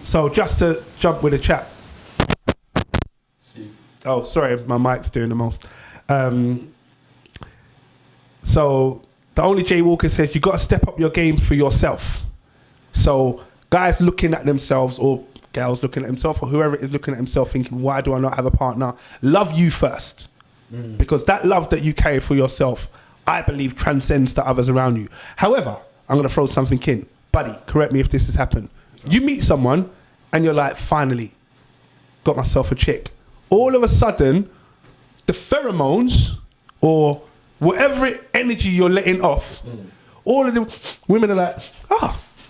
So just to jump with the chat. Oh, sorry, my mic's doing the most. So the only Jay Walker says you got to step up your game for yourself. So guys looking at themselves, or girls looking at themselves, or whoever is looking at himself thinking, why do I not have a partner? Love you first. Because that love that you carry for yourself, I believe, transcends to others around you. However, I'm going to throw something in. Buddy, correct me if this has happened. You meet someone and you're like, finally, got myself a chick. All of a sudden, the pheromones or whatever energy you're letting off, all of the women are like,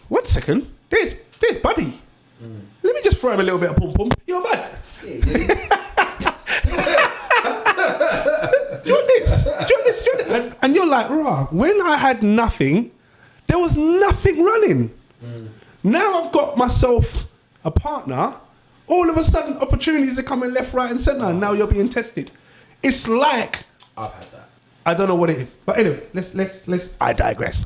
one second, there's Buddy. Let me just throw him a little bit of pum pum. You're mad. Do you want this? And you're like, rah, when I had nothing, there was nothing running. Now I've got myself a partner, all of a sudden opportunities are coming left, right and centre, and now you're being tested. It's like, I've had that. I don't know what it is. But anyway, let's I digress.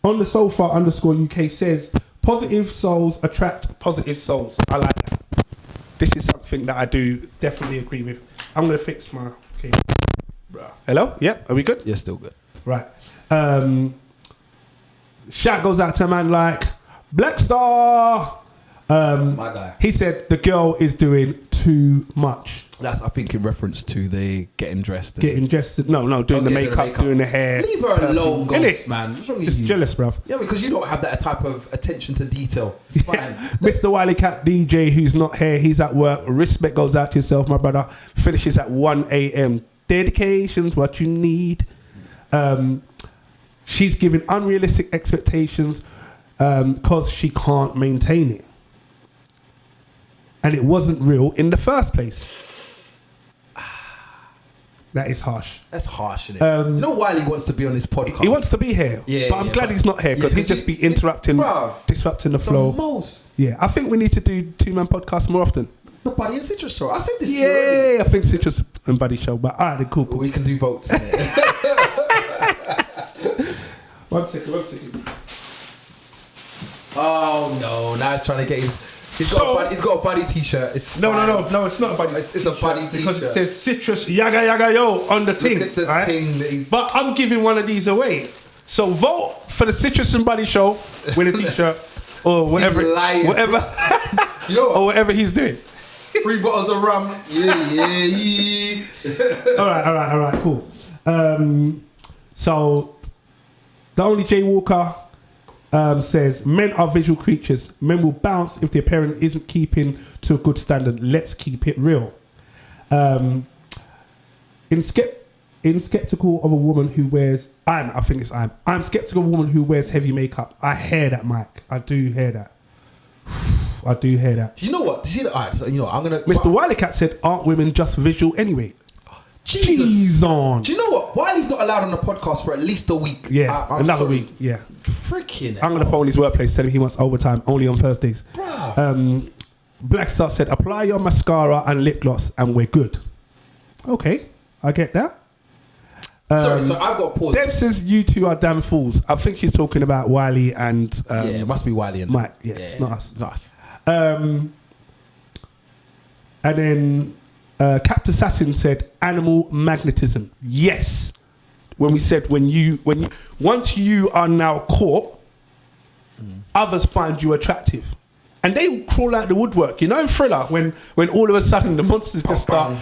On the sofa _UK says, positive souls attract positive souls. I like that. This is something that I do definitely agree with. I'm going to fix my... Okay. Hello? Yep. Are we good? You're still good. Right. Shout goes out to a man like Black Star. My guy. He said the girl is doing too much. That's, I think, in reference to the getting dressed. Doing the makeup, doing the hair. Leave her alone, Ghost, man. What's wrong with you? Just jealous, bruv. Yeah, because you don't have that type of attention to detail. It's fine. Mr. Wiley Cat DJ, who's not here, he's at work. Respect goes out to yourself, my brother. Finishes at 1 a.m. Dedication's what you need. She's giving unrealistic expectations because she can't maintain it. And it wasn't real in the first place. That is harsh. That's harsh, isn't it? You know Wiley wants to be on this podcast. He wants to be here. But I'm glad he's not here because he'd just be interrupting, disrupting the flow. Most. Yeah, I think we need to do two-man podcasts more often. The Buddy and Citrus show. I said this already. Yeah, I think Citrus and Buddy show. But all right, then cool. We can do votes. One second. Oh no! Now he's trying to get his. He's got a Buddy t-shirt. It's no, it's not a Buddy. It's a Buddy t-shirt because it says Citrus yaga yaga yo on the thing. Look at the thing that he's... But I'm giving one of these away. So vote for the Citrus and Buddy show with a t-shirt or whatever, You know what? or whatever he's doing. 3 bottles of rum. Yeah. All right, cool. So the only Jay Walker says men are visual creatures. Men will bounce if their parent isn't keeping to a good standard. Let's keep it real. In skeptical of a woman who wears I'm skeptical of a woman who wears heavy makeup. I hear that, Mike. I do hear that. Do you know what? I'm gonna. Mr. Wiley Cat said, "Aren't women just visual anyway?" Jesus. On. Do you know what? Wiley's not allowed on the podcast for at least a week. Yeah, another week. Yeah. Freaking. I'm gonna phone his workplace, tell him he wants overtime only on Thursdays. Bruh. Black Star said, "Apply your mascara and lip gloss, and we're good." Okay, I get that. Sorry, so I've got to pause. Deb says, "You two are damn fools." I think she's talking about Wiley and it must be Wiley and Mike. Yeah, it's not us. It's not us. And then Captain Assassin said, "Animal magnetism." Yes. When we said once you are now caught, others find you attractive, and they crawl out the woodwork. You know, in Thriller, when all of a sudden the monsters just start.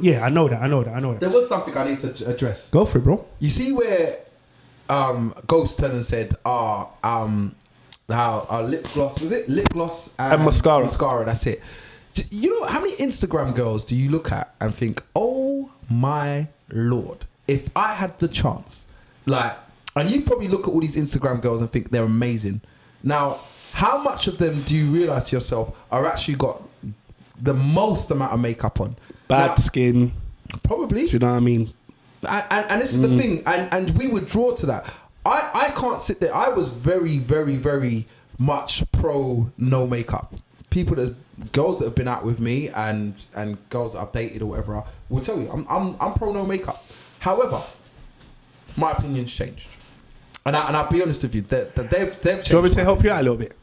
Yeah, I know that. There was something I need to address. Go for it, bro. You see where Ghost turned and said, our lip gloss, was it? Lip gloss and mascara. Mascara, that's it. You know, how many Instagram girls do you look at and think, oh my Lord, if I had the chance, and you probably look at all these Instagram girls and think they're amazing. Now, how much of them do you realise to yourself are actually got the most amount of makeup on? Bad skin. Probably. Do you know what I mean? And this is the thing, and we would draw to that. I can't sit there. I was very, very, very much pro no makeup. Girls that have been out with me and girls that I've dated or whatever will tell you I'm pro no makeup. However, my opinion's changed, and I'll be honest with you that they've changed. Do you want me to help you out a little bit?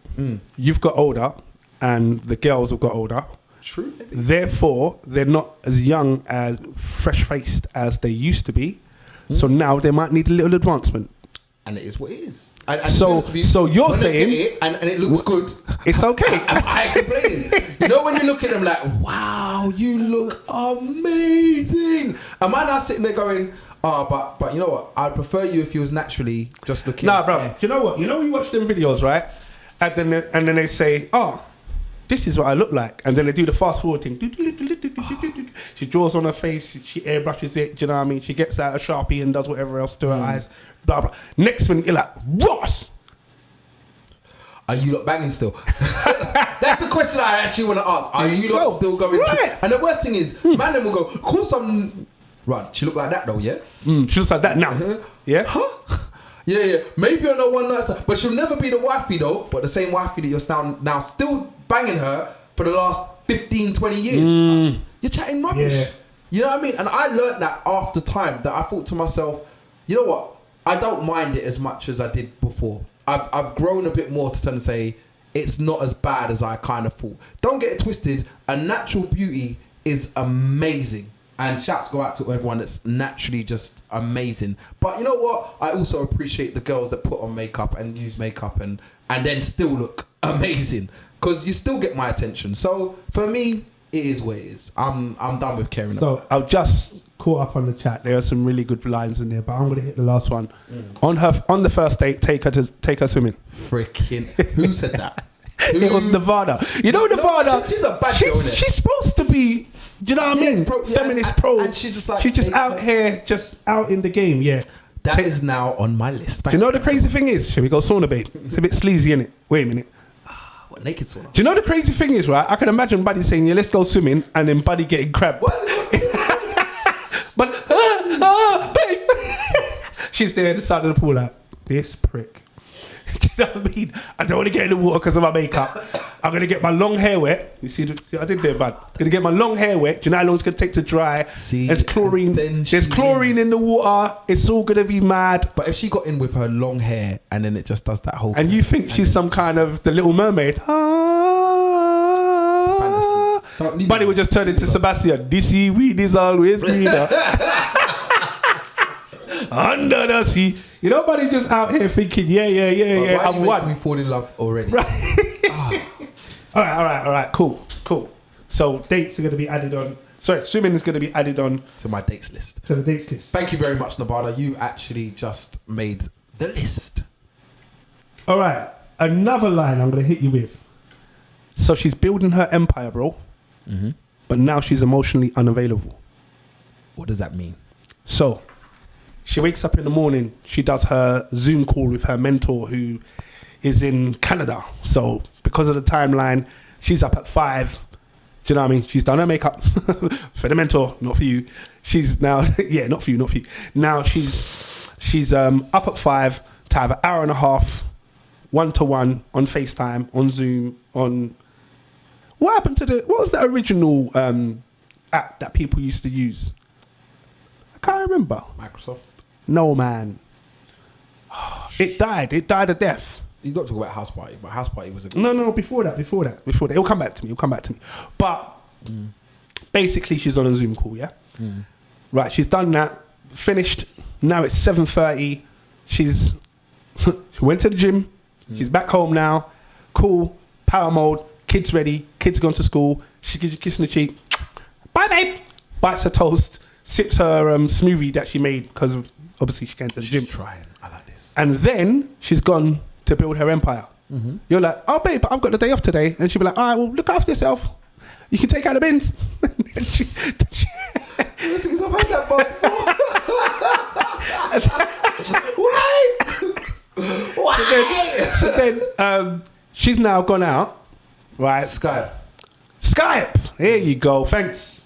You've got older, and the girls have got older. True. Maybe. Therefore, they're not as young as fresh-faced as they used to be. So now they might need a little advancement. And it is what it is. So you're saying, and it looks good. It's okay. I complain. You know when you look at them like, wow, you look amazing. And man, I'm sitting there going, but you know what? I'd prefer you if you was naturally just looking. Nah, bro. Do you know what? You watch them videos, right? And then they say, this is what I look like. And then they do the fast forward thing. She draws on her face, she airbrushes it, do you know what I mean? She gets out a Sharpie and does whatever else to her eyes, blah, blah. Next minute, you're like, Ross! Are you lot banging still? That's the question I actually want to ask. Are you lot still going through? And the worst thing is, man, then will go, of course I'm... Right, she look like that though, yeah? She looks like that now. Yeah? Huh? Yeah. Maybe on a one night stand, but she'll never be the wifey though. But the same wifey that you're now still banging her for the last 15, 20 years. You're chatting rubbish. Yeah. You know what I mean? And I learned that after time. That I thought to myself, you know what? I don't mind it as much as I did before. I've grown a bit more to turn and say it's not as bad as I kind of thought. Don't get it twisted. A natural beauty is amazing. And shouts go out to everyone that's naturally just amazing. But you know what? I also appreciate the girls that put on makeup and use makeup and then still look amazing. Because you still get my attention. So for me, it is what it is. I'm done with caring. So I'll just caught up on the chat. There are some really good lines in there, but I'm gonna hit the last one. On the first date, take her swimming. Freaking who said that? It was Nevada. You know Nevada. She's a bad girl, innit? She's supposed to be. Do you know what I mean? Feminist pro. And she's just like out here, just out in the game. Yeah. That is now on my list. Do you know the crazy thing is? Shall we go sauna, babe? It's a bit sleazy, innit? Wait a minute. What, naked sauna? Do you know the crazy thing is, right? I can imagine Buddy saying, yeah, let's go swimming, and then Buddy getting crabbed. But, babe. She's there at the side of the pool like, this prick. Do you know what I mean? I don't want to get in the water because of my makeup. I'm going to get my long hair wet. You see what I did there, bud? I'm going to get my long hair wet. Do you know how long it's going to take to dry? See, there's chlorine. There's chlorine in the water. It's all going to be mad. But if she got in with her long hair and then it just does that whole... And you think she's some kind of the Little Mermaid. Buddy would just turn into Sebastian. The seaweed is always greener. Under the sea. You know, Buddy's just out here thinking, yeah, I've won. We fall in love already. Right. All right. Cool. So dates are going to be added on. Sorry, swimming is going to be added on to my dates list. To the dates list. Thank you very much, Nevada. You actually just made the list. All right. Another line I'm going to hit you with. So she's building her empire, bro. Mm-hmm. But now she's emotionally unavailable. What does that mean? So she wakes up in the morning. She does her Zoom call with her mentor who is in Canada. So because of the timeline, she's up at 5. Do you know what I mean? She's done her makeup for the mentor, not for you. She's now, not for you. Now she's up at 5 to have an hour and a half, 1-to-1 on FaceTime, on Zoom, on... What happened to what was the original app that people used to use? I can't remember. Microsoft? No, man. It died a death. You don't talk about House Party, but House Party was a... No, before that. It'll come back to me. But basically she's on a Zoom call, yeah? Right, she's done that, finished. Now it's 7:30. She went to the gym. She's back home now. Cool, power mode. Kids ready. Kids gone to school. She gives you a kiss on the cheek. Bye, babe. Bites her toast. Sips her smoothie that she made because obviously she came to the gym. Trying. I like this. And then she's gone to build her empire. Mm-hmm. You're like, oh, babe, but I've got the day off today. And she'll be like, all right, well, look after yourself. You can take out the bins. Because I've had that before. Why? So then she's now gone out. Right. Skype. Here you go. Thanks.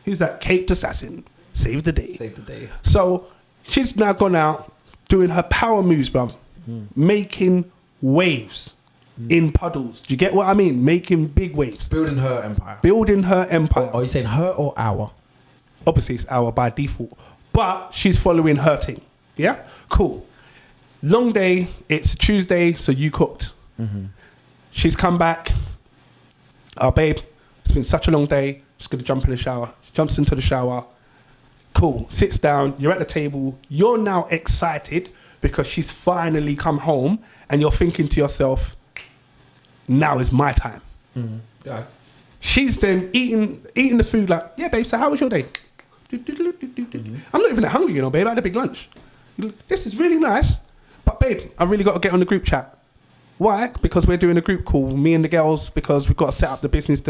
Who's that? Kate Assassin. Save the day. So she's now gone out doing her power moves, bruv. Making waves in puddles. Do you get what I mean? Making big waves. Building her empire. Are you saying her or our? Obviously it's our by default. But she's following her thing. Yeah? Cool. Long day. It's Tuesday, so you cooked. Mm-hmm. She's come back. Oh, babe, it's been such a long day. Just going to jump in the shower. She jumps into the shower. Cool. Sits down. You're at the table. You're now excited because she's finally come home and you're thinking to yourself, now is my time. Mm-hmm. Yeah. She's then eating the food like, yeah, babe, so how was your day? Mm-hmm. I'm not even that hungry, babe. I had a big lunch. This is really nice. But, babe, I've really got to get on the group chat. Why? Because we're doing a group call, me and the girls, because we've got to set up the business,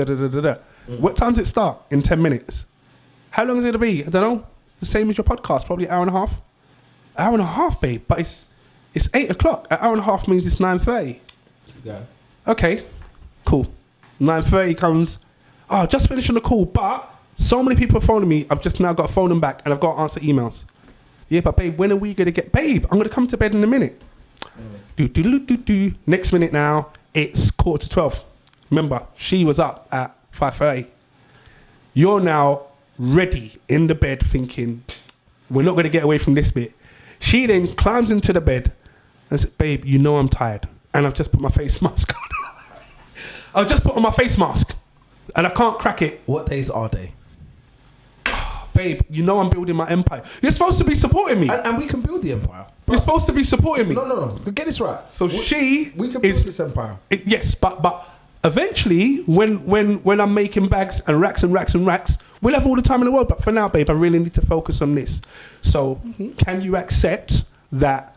What time does it start? In 10 minutes. How long is it going to be? I don't know. The same as your podcast, probably an hour and a half. Hour and a half, babe. But it's 8 o'clock. An hour and a half means it's 9:30. Yeah. Okay, cool. 9:30 comes. Oh, just finishing the call, but so many people are phoning me. I've just now got to phone them back and I've got to answer emails. Yeah, but babe, when are we going to get... Babe, I'm going to come to bed in a minute. Next minute now, it's 11:45. Remember, she was up at 5:30. You're now ready in the bed thinking, we're not going to get away from this bit. She then climbs into the bed and says, babe, you know I'm tired. And I've just put my face mask on. I've just put on my face mask and I can't crack it. What days are they? babe, you know I'm building my empire. You're supposed to be supporting me. And we can build the empire. You're supposed to be supporting me. No. Get this right. So we can build this empire. Yes, but eventually, when I'm making bags and racks, we'll have all the time in the world. But for now, babe, I really need to focus on this. So can you accept that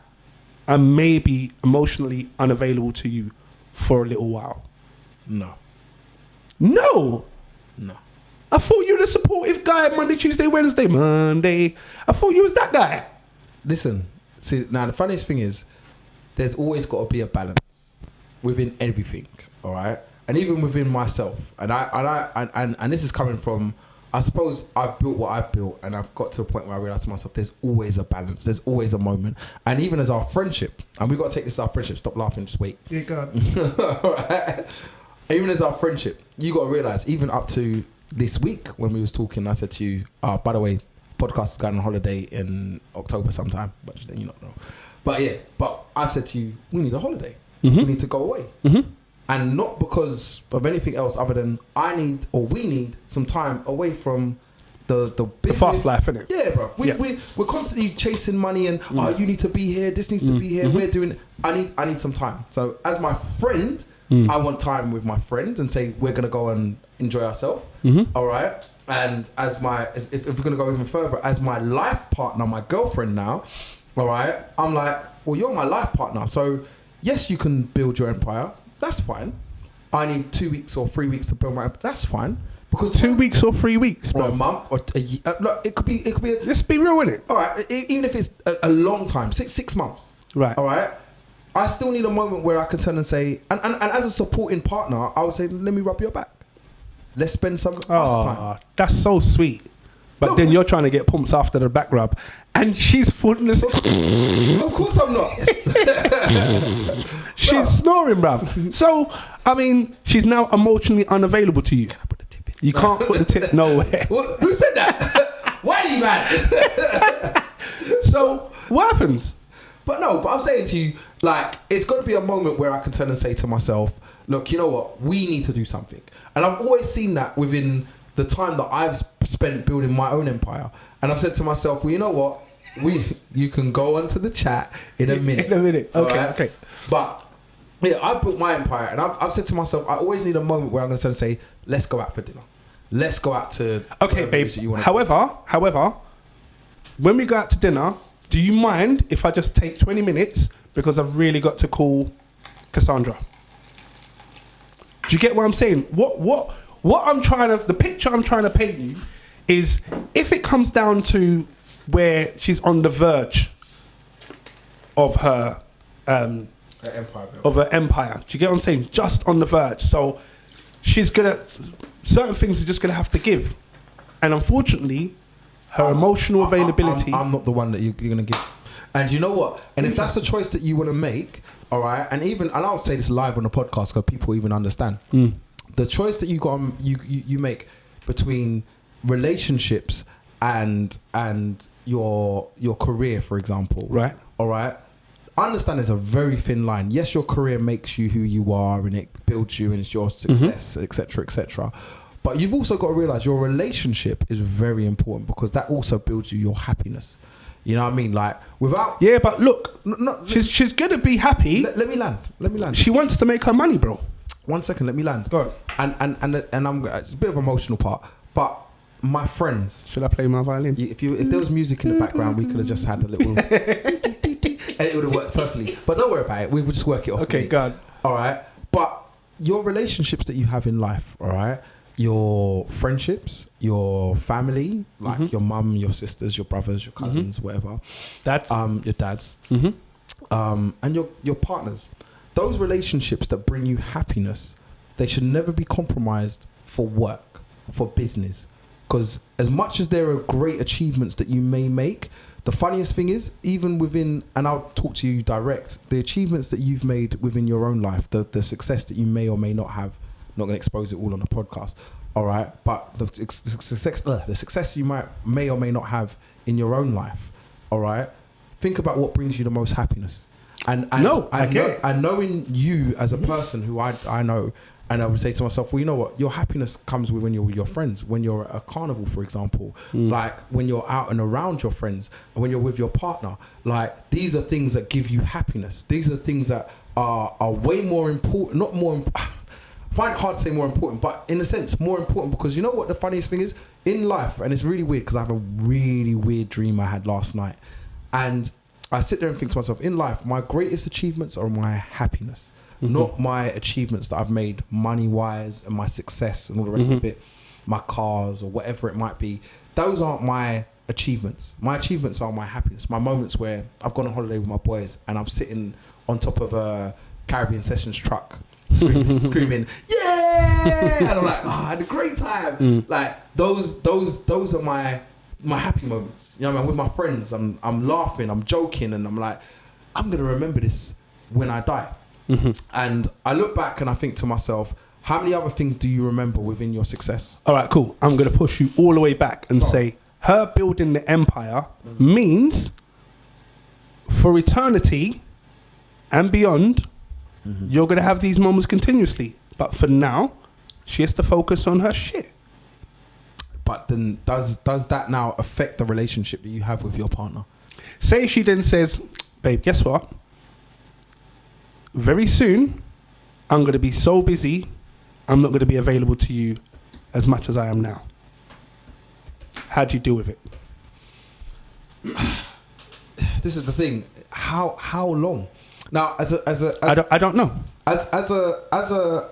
I may be emotionally unavailable to you for a little while? No. I thought you were the supportive guy Monday, Tuesday, Wednesday, Monday. I thought you was that guy. Listen, see, now the funniest thing is there's always got to be a balance within everything, all right? And even within myself. And this is coming from, I suppose I've built what I've built, and I've got to a point where I realize to myself, there's always a balance. There's always a moment. And even as our friendship, and we've got to take this as our friendship. Stop laughing, just wait. Yeah, God. All right? Even as our friendship, you got to realize, even up to this week when we was talking, I said to you, by the way, podcast is going on holiday in October sometime, but then you not know. But yeah, I've said to you, we need a holiday. We need to go away. And not because of anything else other than we need some time away from the business. The fast life, innit? Yeah, bro. We're constantly chasing money and you need to be here, this needs to be here, we're doing I need some time. So as my friend, I want time with my friend and say we're gonna go and enjoy ourselves. All right. And if we're gonna go even further, as my life partner, my girlfriend now, all right, I'm like, well, you're my life partner, so yes, you can build your empire. That's fine. I need 2 weeks or 3 weeks to build my empire. That's fine. Because 2 weeks or 3 weeks, bro. Or a month or a year. Look, it could be. Let's be real with it. All right. Even if it's a long time, six months. Right. All right. I still need a moment where I can turn and say, and as a supporting partner, I would say, let me rub your back. Let's spend some us time. That's so sweet. But then you're trying to get pumps after the back rub, and she's full of Of course I'm not. She's snoring, bruv. So, I mean, she's now emotionally unavailable to you. Can I put the tip in? You can't put the tip. No way. Who said that? Why are you mad? So, what happens? But I'm saying to you, like, it's got to be a moment where I can turn and say to myself, look, you know what? We need to do something. And I've always seen that within the time that I've spent building my own empire. And I've said to myself, well, you know what? You can go onto the chat in a minute. Okay. But yeah, I built my empire, and I've said to myself, I always need a moment where I'm going to say, let's go out for dinner. Let's go out to. Okay, babe. However, when we go out to dinner, do you mind if I just take 20 minutes because I've really got to call Cassandra? Do you get what I'm saying? The picture I'm trying to paint you is, if it comes down to where she's on the verge of her empire. Do you get what I'm saying? Just on the verge. So certain things are just gonna have to give. And unfortunately, her emotional availability. I'm not the one that you're gonna give. And you know what? And if that's the choice that you want to make, all right, and I'll say this live on the podcast because people even understand. The choice that you make between relationships and your career, for example, right? All right. I understand there's a very thin line. Yes, your career makes you who you are and it builds you and it's your success, etc., etc. But you've also got to realize your relationship is very important because that also builds you your happiness. You know what I mean? Like without. Yeah, but look, she's gonna be happy. Let me land. She wants to make her money, bro. 1 second, let me land. Go on. And I'm. It's a bit of an emotional part, but my friends. Should I play my violin? If there was music in the background, we could have just had a little. And it would have worked perfectly. But don't worry about it. We would just work it off. Okay, God. All right. But your relationships that you have in life, all right? Your friendships, your family, like your mum, your sisters, your brothers, your cousins, whatever. Dads. Your dads. And your partners. Those relationships that bring you happiness, they should never be compromised for work, for business. Because as much as there are great achievements that you may make, the funniest thing is, even within, and I'll talk to you direct, the achievements that you've made within your own life, the success that you may or may not have, not going to expose it all on the podcast, all right? But the success you may or may not have in your own life, all right? Think about what brings you the most happiness. And knowing you as a person who I know, And I would say to myself, well, you know what? Your happiness comes when you're with your friends. When you're at a carnival, for example, like when you're out and around your friends, and when you're with your partner, like these are things that give you happiness. These are things that are way more important, not more, I find it hard to say more important, but in a sense, more important, because you know what the funniest thing is? In life, and it's really weird because I have a really weird dream I had last night. And I sit there and think to myself, in life, my greatest achievements are my happiness. Not my achievements that I've made money-wise and my success and all the rest of it, my cars or whatever it might be. Those aren't my achievements. My achievements are my happiness. My moments where I've gone on holiday with my boys and I'm sitting on top of a Caribbean Sessions truck screaming, yeah! And I'm like, oh, I had a great time. Like, those are my happy moments. You know what I mean? With my friends, I'm laughing, I'm joking, and I'm like, I'm going to remember this when I die. And I look back and I think to myself, how many other things do you remember within your success? All right, cool. I'm going to push you all the way back and say her building the empire means for eternity and beyond, you're going to have these moments continuously. But for now, she has to focus on her shit. But then does that now affect the relationship that you have with your partner? Say she then says, babe, guess what? Very soon, I'm going to be so busy, I'm not going to be available to you as much as I am now. How do you deal with it? This is the thing. How long? Now, as I don't know. As a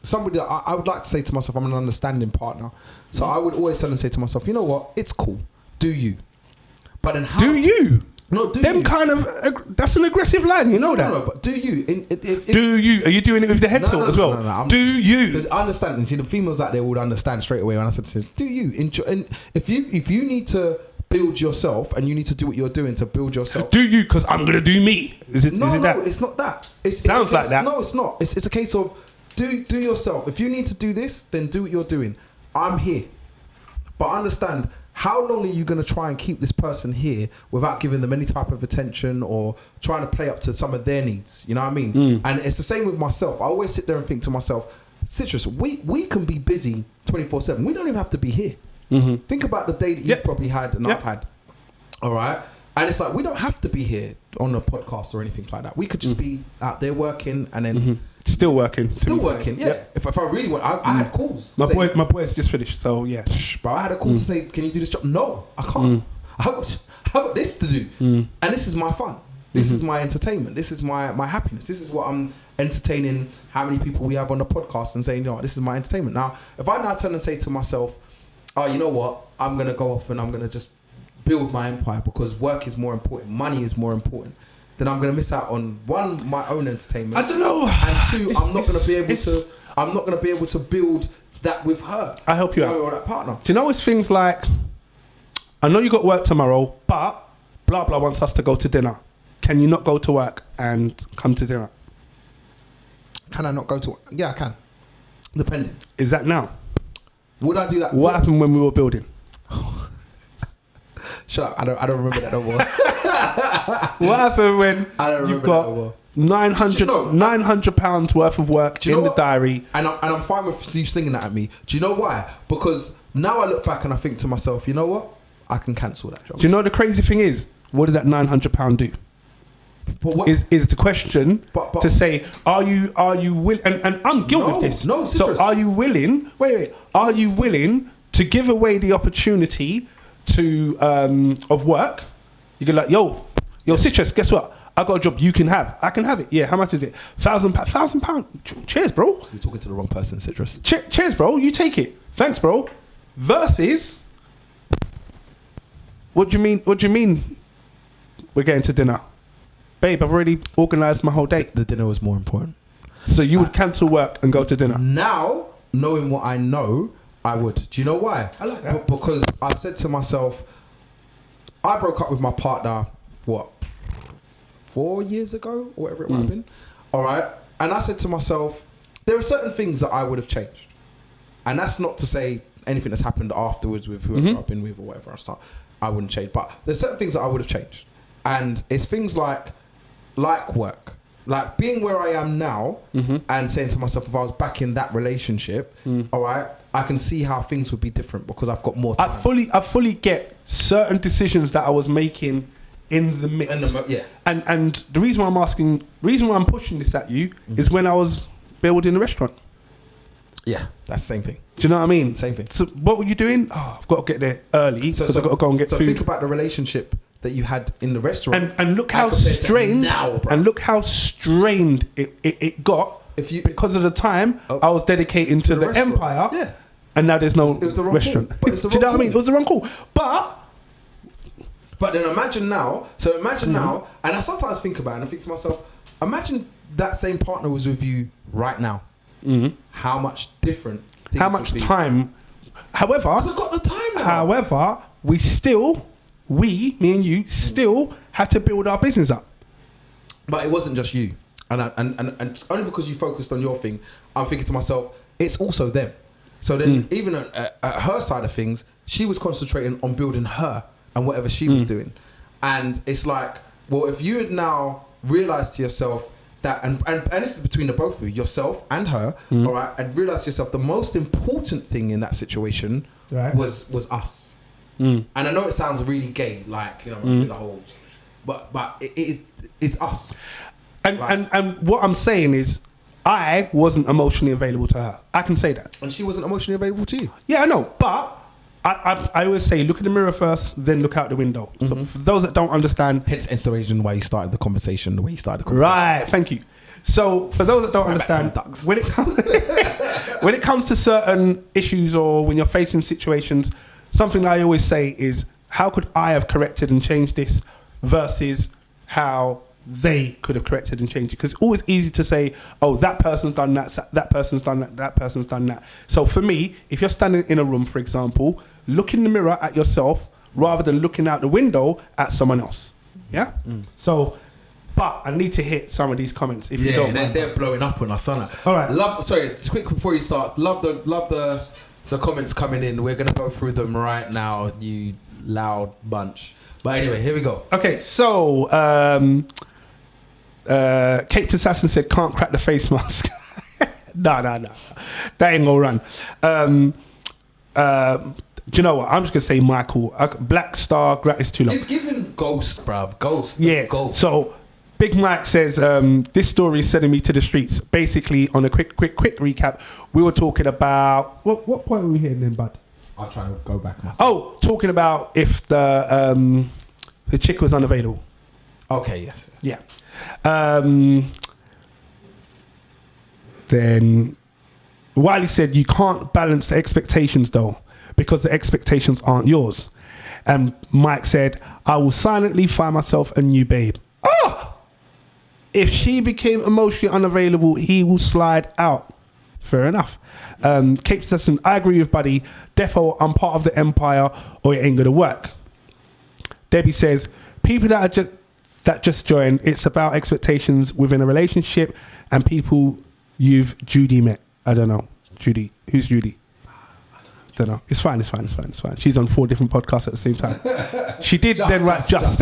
somebody that I would like to say to myself, I'm an understanding partner. So I would always tell and say to myself, you know what? It's cool. Do you? But then how? Do you? No, do them you? kind of, that's an aggressive line, you know that. No, but do you? If do you? Are you doing it with the head tilt as well? No, do you? I understand. And see, the females out there would understand straight away when I said, do you? Enjoy, and if you need to build yourself and you need to do what you're doing to build yourself. Do you? Because I'm going to do me. Is it that? No, it's not that. Sounds like that. No, it's not. It's a case of do yourself. If you need to do this, then do what you're doing. I'm here. But understand, how long are you going to try and keep this person here without giving them any type of attention or trying to play up to some of their needs? You know what I mean? And it's the same with myself. I always sit there and think to myself, Citrus, we can be busy 24/7. We don't even have to be here. Think about the day that you've probably had and I've had. All right? And it's like, we don't have to be here on a podcast or anything like that. We could just be out there working and then... Still working, yeah. Yep. If I really want, I had calls. My boy's just finished, so yeah. Bro, I had a call to say, can you do this job? No, I can't. I got this to do, and this is my fun. This is my entertainment. This is my happiness. This is what I'm entertaining. How many people we have on the podcast and saying, you know, this is my entertainment. Now, if I now turn and say to myself, oh, you know what? I'm gonna go off and I'm gonna just build my empire because work is more important, money is more important. Then I'm going to miss out on one, my own entertainment. I don't know. And two, I'm not going to be able to build that with her. I help you out. Or that partner. Do you know it's things like, I know you got work tomorrow, but blah blah wants us to go to dinner. Can you not go to work and come to dinner? Can I not go to work? Yeah, I can. Depending. Is that now? Would I do that? What happened when we were building? Shut up. I don't remember that no more. What happened when you've got £900 worth of work in the diary? And I'm fine with you slinging that at me. Do you know why? Because now I look back and I think to myself, you know what? I can cancel that job. Do you know the crazy thing is? What did that £900 do? Is the question to say, are you willing? And I'm guilty of this. No, so are you willing? Wait. Are you willing to give away the opportunity to of work? You go like, yo, Citrus, guess what? I got a job you can have. I can have it. Yeah, how much is it? £1,000. Cheers, bro. You're talking to the wrong person, Citrus. Cheers, bro. You take it. Thanks, bro. Versus, what do you mean? We're getting to dinner, babe. I've already organised my whole day. The dinner was more important. So you would cancel work and go to dinner. Now, knowing what I know, I would. Do you know why? I like that. Because I've said to myself, I broke up with my partner, 4 years ago? Or whatever it might have been. All right? And I said to myself, there are certain things that I would have changed. And that's not to say anything that's happened afterwards with whoever I've been with or whatever I wouldn't change. But there's certain things that I would have changed. And it's things like work. like being where I am now and saying to myself, if I was back in that relationship, all right, I can see how things would be different because I've got more time. I fully get certain decisions that I was making in the mix. And the reason why I'm pushing this at you is when I was building a restaurant. Yeah, that's the same thing. Do you know what I mean? Same thing. So what were you doing? Oh, I've got to get there early because I've got to go and get food. So think about the relationship that you had in the restaurant. And look how strained it got because of the time I was dedicating to the empire. Yeah. And now there's no restaurant. Do you know what I mean? It was the wrong call. But then imagine now. So imagine now, and I sometimes think about it and I think to myself, imagine that same partner was with you right now. How much different things how much would be. Time. However, I've got the time now. However, me and you still had to build our business up. But it wasn't just you. And only because you focused on your thing, I'm thinking to myself, it's also them. So then even at her side of things, she was concentrating on building her and whatever she was doing. And it's like, well, if you had now realised to yourself that, and this is between the both of you, yourself and her, all right, and realised to yourself the most important thing in that situation was us. And I know it sounds really gay, like, you know, the whole, but it's us. And what I'm saying is, I wasn't emotionally available to her. I can say that. And she wasn't emotionally available to you. Yeah, I know. But I always say, look in the mirror first, then look out the window. So for those that don't understand... Hence the reason why you started the conversation the way you started the conversation. Right, thank you. So for those that don't understand, when it comes to certain issues or when you're facing situations, something I always say is, how could I have corrected and changed this versus how they could have corrected and changed it? Because it's always easy to say, oh, that person's done that person's done that person's done that. So for me, if you're standing in a room, for example, look in the mirror at yourself rather than looking out the window at someone else. Yeah? So, but I need to hit some of these comments if you don't mind. They're blowing up on us, aren't they? All right. Sorry, it's quick before you start. Love the comments coming in. We're going to go through them right now, you loud bunch. But anyway, here we go. Okay, so Caped Assassin said, can't crack the face mask. No. That ain't gonna run. Do you know what? I'm just gonna say Michael. Black Star, gratis too long. Give him Ghost, bruv. Ghost. Yeah. Ghost. So Big Mike says, this story is sending me to the streets. Basically, on a quick recap, we were talking about what point were we here then, bud? I'll try to go back myself. Oh, talking about if the chick was unavailable. Okay, yes. Yeah. Then Wiley said, you can't balance the expectations though, because the expectations aren't yours. And Mike said, I will silently find myself a new babe. Oh! If she became emotionally unavailable, he will slide out. Fair enough. Cape Sesson, I agree with Buddy. Defo, I'm part of the empire or it ain't gonna work. Debbie says, people that just joined, it's about expectations within a relationship and people you've Judy met. I don't know. Judy. Who's Judy? Don't know. It's fine. She's on 4 different podcasts at the same time. She did write just.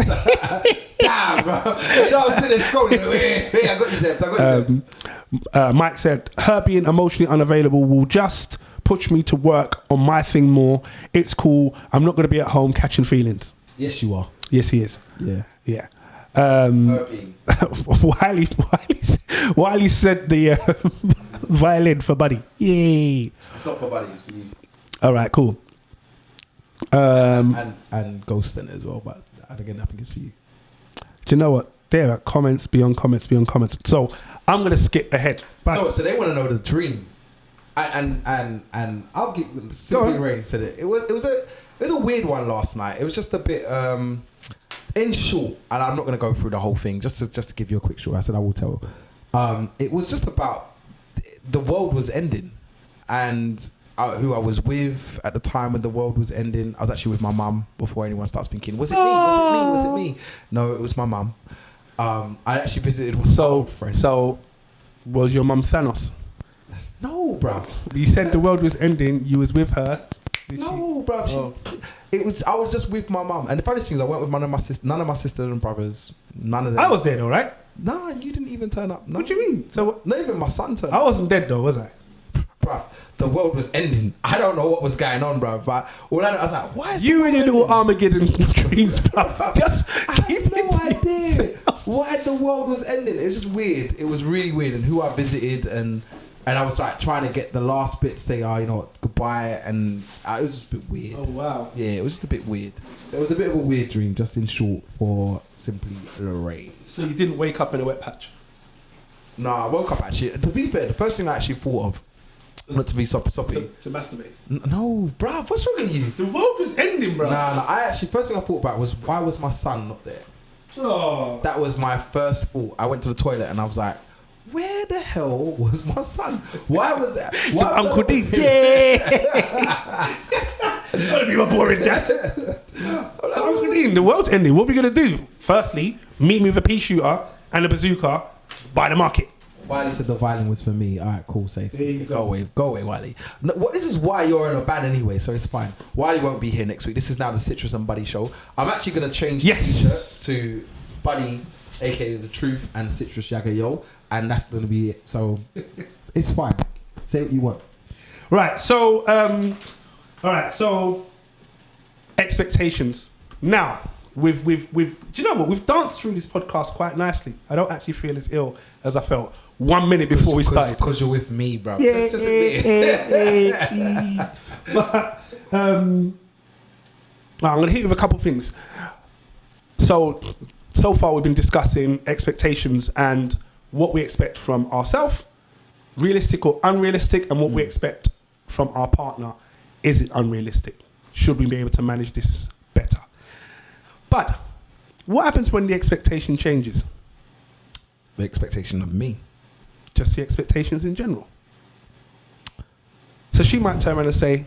Damn, bro. You know, I'm sitting there scrolling. Wait, I got you, Debs. Mike said, her being emotionally unavailable will just push me to work on my thing more. It's cool. I'm not going to be at home catching feelings. Yes, you are. Yes, he is. Yeah. Wiley said the violin for Buddy. Yay. It's not for Buddy, it's for you. All right, cool. And Ghost Center as well, but again, I think it's for you. Do you know what? There are comments beyond comments beyond comments. So I'm going to skip ahead. So they want to know the dream. And I'll give Sylvie Rain said it. It was a weird one last night. It was just a bit in short, and I'm not going to go through the whole thing. Just to give you a quick short. I said I will tell. It was just about the world was ending, and who I was with at the time when the world was ending. I was actually with my mum before anyone starts thinking, was it me? No, it was my mum. I actually visited with my old friend. So, was your mum Thanos? No, bruv. You said the world was ending. You was with her. No, bruv. I was just with my mum. And the funny thing is, I went with none of my sisters and brothers. None of them. I was there though, right? Nah, you didn't even turn up. No. What do you mean? So Not even my son turned I up. wasn't dead though, was I? Bruv, the world was ending. I don't know what was going on, bruv. But all I know, I was like, why is You the and your world little ending? Armageddon dreams, bruv. Just I keep have it no to idea yourself. why the world was ending. It was just weird. It was really weird. And who I visited and I was like trying to get the last bit, say, you know what, goodbye. And it was just a bit weird. Oh wow. Yeah, it was just a bit weird. So it was a bit of a weird dream, just in short, for simply Lorraine. So you didn't wake up in a wet patch? No, I woke up actually. To be fair, the first thing I actually thought of, not to be soppy. To masturbate. No, bruv, what's wrong with you? The world was ending, bruv. Nah, I actually, first thing I thought about was, why was my son not there? Oh. That was my first thought. I went to the toilet and I was like, where the hell was my son? Why was that? So Uncle D. Yeah. Gotta be my boring dad. So Uncle Dean, the world's ending. What are we gonna do? Firstly, meet me with a pea shooter and a bazooka by the market. Wiley said the violin was for me. All right, cool, safe. There you go. Go away, Wiley. No, this is why you're in a band anyway, so it's fine. Wiley won't be here next week. This is now the Citrus and Buddy show. I'm actually gonna change the t-shirt to Buddy, aka The Truth, and Citrus Yaga Yo, and that's gonna be it. So it's fine. Say what you want. Right. So, all right. So, expectations. Now, do you know what? We've danced through this podcast quite nicely. I don't actually feel as ill as I felt 1 minute before we started. Because you're with me, bro. Yeah, Let's just admit. But, I'm going to hit you with a couple of things. So far we've been discussing expectations and what we expect from ourselves, realistic or unrealistic, and what we expect from our partner. Is it unrealistic? Should we be able to manage this better? But what happens when the expectation changes? The expectation of me. Just the expectations in general. So she might turn around and say,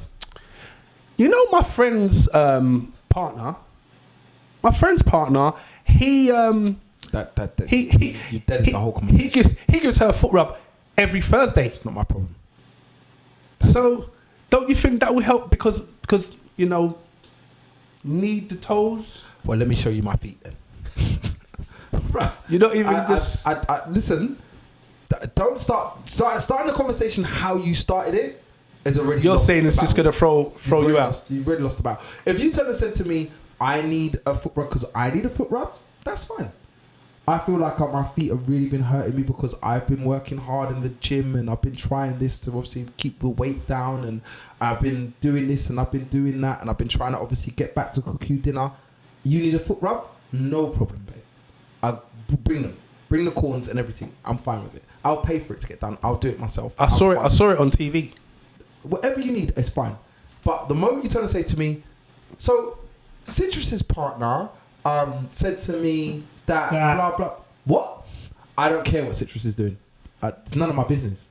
you know, my friend's partner, he You dead the whole conversation. he gives her a foot rub every Thursday. It's not my problem. So don't you think that will help because you know, need the toes? Well, let me show you my feet then. Bruh, You're not even listen. Don't starting the conversation how you started it is already. You're saying it's just gonna throw you out. You've already lost the battle. If you turned and said to me, "I need a foot rub because I need a foot rub," that's fine. I feel like my feet have really been hurting me because I've been working hard in the gym and I've been trying this to obviously keep the weight down, and I've been doing this and I've been doing that, and I've been trying to obviously get back to cook you dinner. You need a foot rub? No problem, babe. I'll bring them. Bring the corns and everything. I'm fine with it. I'll pay for it to get done. I'll do it myself. I saw it on TV. Whatever you need is fine. But the moment you turn and say to me, so Citrus's partner said to me that blah blah. What? I don't care what Citrus is doing. It's none of my business.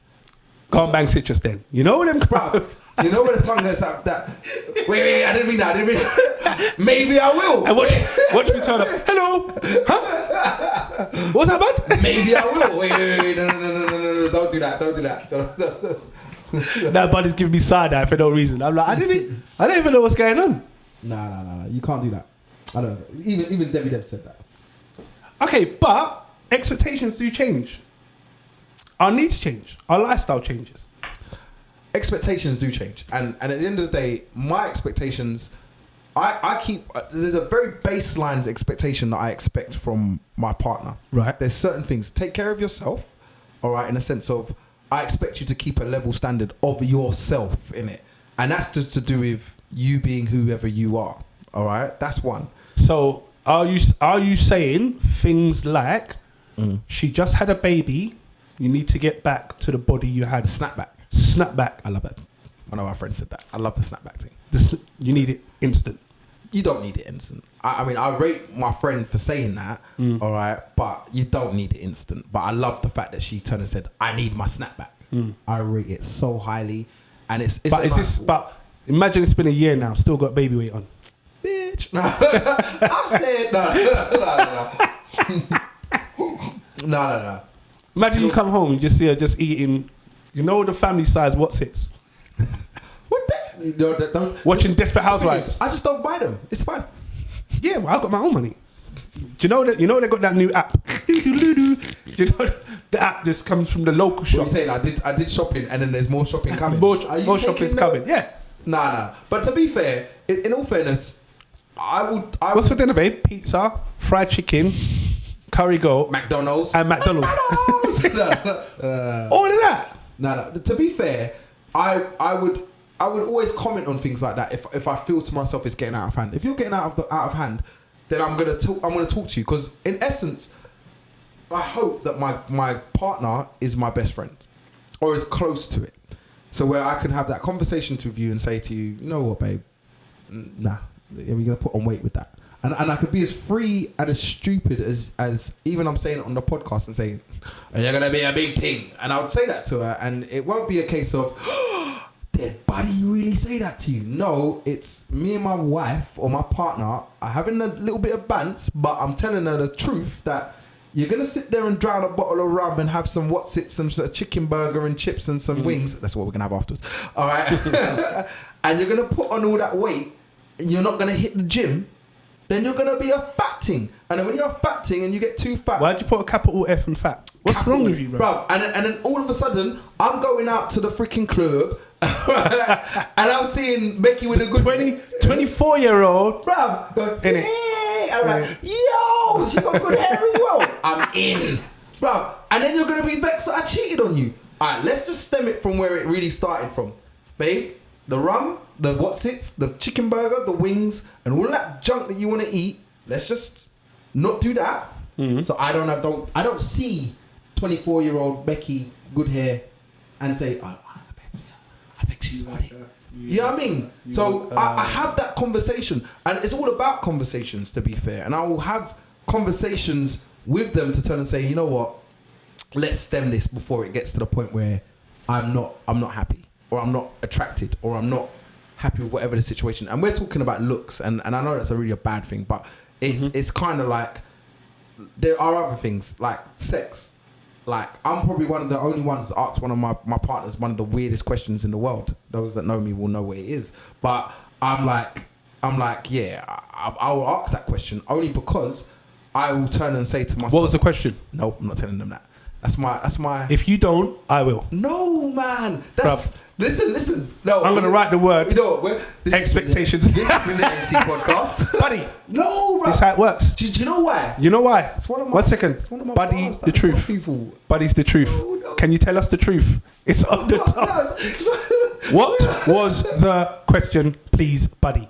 Go and bang Citrus then. You know them. Bro, you know where the tongue goes up that. Wait, I didn't mean that. Maybe I will. And watch me turn up. Hello. Huh? What's that, bud? Maybe I will. Wait. No. Don't do that. Don't. That buddy's giving me side eye for no reason. I'm like, I don't even know what's going on. No. You can't do that. I don't know. Even Debbie said that. Okay, but expectations do change. Our needs change. Our lifestyle changes. Expectations do change, and at the end of the day, my expectations, I keep. There's a very baseline expectation that I expect from my partner. Right. There's certain things. Take care of yourself. All right. In a sense of, I expect you to keep a level standard of yourself in it, and that's just to do with you being whoever you are. All right. That's one. So are you saying things like, she just had a baby, you need to get back to the body you had? Snapback. I love that. I know our friend said that. I love the snapback thing. You need it instant. You don't need it instant. I mean, I rate my friend for saying that, all right, but you don't need it instant. But I love the fact that she turned and said, I need my snapback. I rate it so highly. And it's But imagine it's been a year now, still got baby weight on. Bitch. No. I said no. Imagine you come home and just see her just eating, you know, the family size What's-Its. What the? Don't. Watching Desperate Housewives. I just don't buy them. It's fine. Yeah, well, I've got my own money. Do you know they got that new app? Do you know the app just comes from the local shop? What are you saying? I did shopping and then there's more shopping coming. More shopping's coming. Yeah. Nah. But to be fair, in all fairness, I would. What's for dinner, babe? Pizza, fried chicken, curry goat, McDonald's. And McDonald's. All of that. No. To be fair, I would always comment on things like that if I feel to myself it's getting out of hand. If you're getting out of hand, then I'm gonna talk to you, because in essence, I hope that my partner is my best friend or is close to it, so where I can have that conversation with you and say to you, you know what, babe, nah, we're gonna put on weight with that, and I could be as free and as stupid as even I'm saying it on the podcast and saying, you're gonna be a big thing, and I would say that to her, and it won't be a case of, did Buddy really say that to you? No, it's me and my wife or my partner are having a little bit of bants, but I'm telling her the truth that you're going to sit there and drown a bottle of rum and have some some sort of chicken burger and chips and some wings. That's what we're going to have afterwards. All right. And you're going to put on all that weight. You're not going to hit the gym. Then you're going to be a fat ting. And then when you're a fat ting and you get too fat. Why'd you put a capital F in fat? What's wrong with you, bro? And then all of a sudden, I'm going out to the freaking club and I'm seeing Becky with a good 24-year-old. Bruv, go, hey, I'm like, yo, she got good hair as well. I'm in. Bruv, and then you're going to be vexed that I cheated on you. All right, let's just stem it from where it really started from. Babe, the rum, the what's-its, the chicken burger, the wings, and all that junk that you want to eat, let's just not do that. Mm-hmm. So I don't see 24-year-old Becky, good hair, and say, I think she's funny. You know what I mean? So I have that conversation, and it's all about conversations, to be fair. And I will have conversations with them to turn and say, you know what? Let's stem this before it gets to the point where I'm not happy, or I'm not attracted, or I'm not happy with whatever the situation. And we're talking about looks, and I know that's a really bad thing, but it's kind of like there are other things like sex. Like, I'm probably one of the only ones that asked one of my partners one of the weirdest questions in the world. Those that know me will know what it is. But I'm like, yeah, I will ask that question only because I will turn and say to myself, what was the question? Nope, I'm not telling them that. That's my. If you don't, I will. No, man. That's. Listen. No, I'm gonna write the word. You know what? Expectations. This has been the MT podcast, buddy. No, bro. This is how it works. Do you know why? You know why? It's one of my. 1 second, buddy. The truth. Buddy's the truth. No. Can you tell us the truth? It's on the top. What was the question, please, buddy?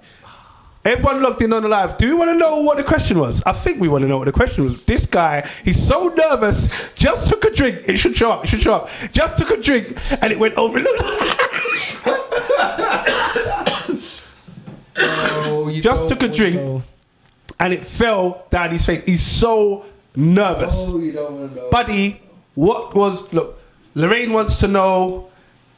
Everyone logged in on the live. Do you want to know what the question was? I think we want to know what the question was. This guy, he's so nervous. Just took a drink. It should show up. Just took a drink and it went overlooked. Just took a drink and it fell down his face. He's so nervous. Oh, you don't want to know. Buddy, look, Lorraine wants to know.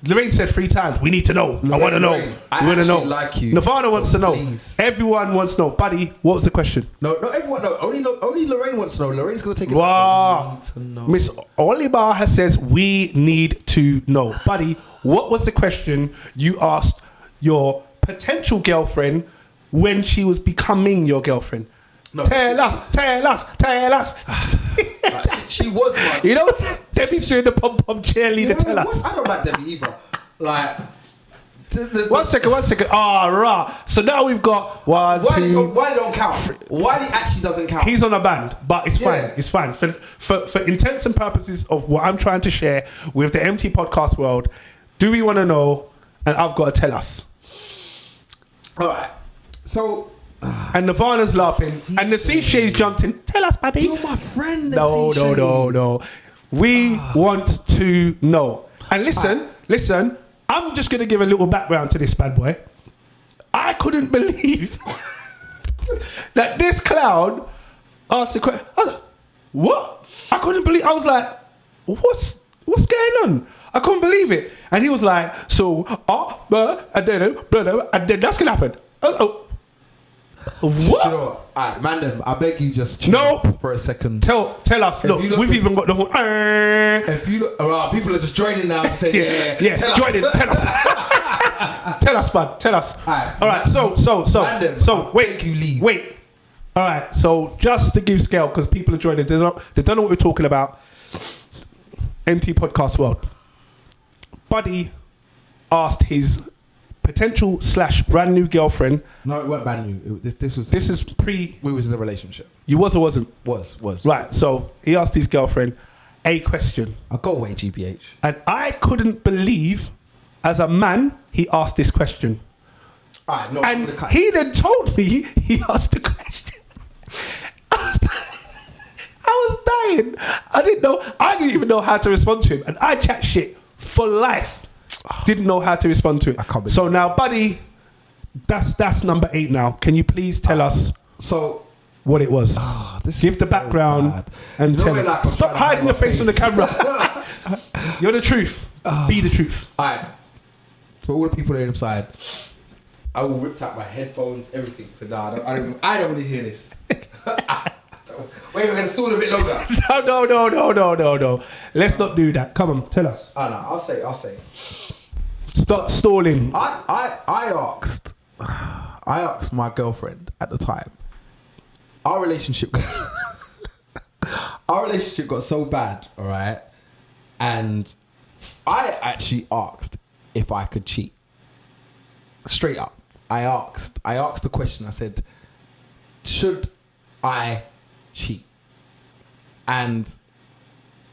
Lorraine said 3 times, we need to know. Lorraine, I want to know. I want to know. Like you. Nirvana wants to know. Please. Everyone wants to know. Buddy, what was the question? No, not everyone. No, only Lorraine wants to know. Lorraine's going to take it. Wow. Miss Oliver says, we need to know. Buddy, what was the question you asked your potential girlfriend when she was becoming your girlfriend? No, tell us. She was like, you know, Debbie's doing the pom-pom cheerleader. Tell us. I don't like Debbie either. Like, one second. Rah. So now we've got one, two. Why don't count? Why actually doesn't count? He's on a band, but it's fine. It's fine for intents and purposes of what I'm trying to share with the MT podcast world. Do we want to know? And I've got to tell us. All right. So. And Nirvana's laughing, and the Seashay's jumped in. Tell us, buddy. You're my friend. No. We want to know. And listen. I'm just going to give a little background to this bad boy. I couldn't believe that this clown asked the question. I was like, what? I couldn't believe. I was like, what's going on? I couldn't believe it. And he was like, so, and then that's going to happen. What? You know what? Alright, Mandem, I beg you just chill for a second. Tell us. Look, we've even got the whole. If you look, people are just joining now to say, yeah. Tell us. Tell us, man. Tell us. All right. So. Mandem, wait. All right, so just to give scale, because people are joining, they don't know what we're talking about. MT Podcast World. Buddy asked his potential / brand new girlfriend. No, it weren't brand new. This is pre. We was in a relationship. You was or wasn't? Was. Right, so he asked his girlfriend a question. I'll go away, GBH. And I couldn't believe, as a man, he asked this question. All right, no, and he then told me he asked the question. I was dying. I didn't even know how to respond to him. And I chat shit for life. Didn't know how to respond to it. So now, buddy, that's number 8 now. Can you please tell us what it was? Give the background and tell it. Stop hiding your face on the camera. You're the truth. Be the truth. All right. So all the people there inside, I will rip out my headphones, everything. So nah, I don't want to hear this. Wait, we're gonna stall a bit longer. No. Let's not do that. Come on, tell us. Oh no, I'll say. Stop stalling. I asked my girlfriend at the time. Our relationship got so bad, all right? And I actually asked if I could cheat. Straight up. I asked the question. I said, should I cheat? And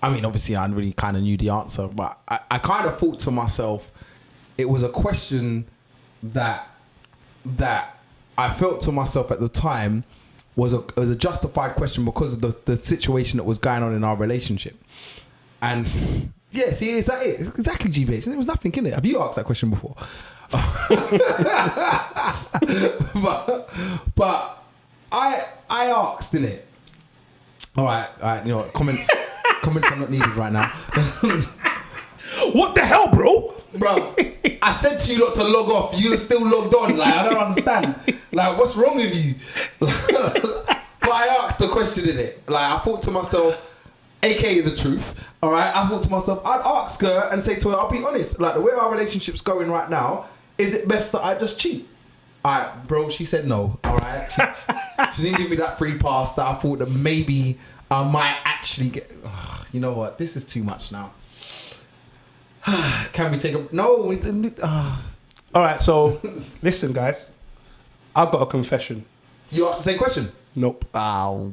I mean, obviously I really kind of knew the answer, but I kind of thought to myself, it was a question that I felt to myself at the time was a justified question because of the situation that was going on in our relationship. And yeah, see, is that it? Exactly, GBH. There was nothing in it. Have you asked that question before? but I asked in it. All right. You know what? Comments are not needed right now. What the hell, bro? Bro, I said to you lot to log off. You're still logged on. Like, I don't understand. Like, what's wrong with you? But I asked a question in it. Like, I thought to myself, aka the truth. All right. I thought to myself, I'd ask her and say to her, I'll be honest. Like, the way our relationship's going right now, is it best that I just cheat? All right, bro. She said no. All right. She didn't give me that free pass that I thought that maybe I might actually get. Oh, you know what? This is too much now. Can we take a... No. All right, so listen, guys. I've got a confession. You asked the same question? Nope. I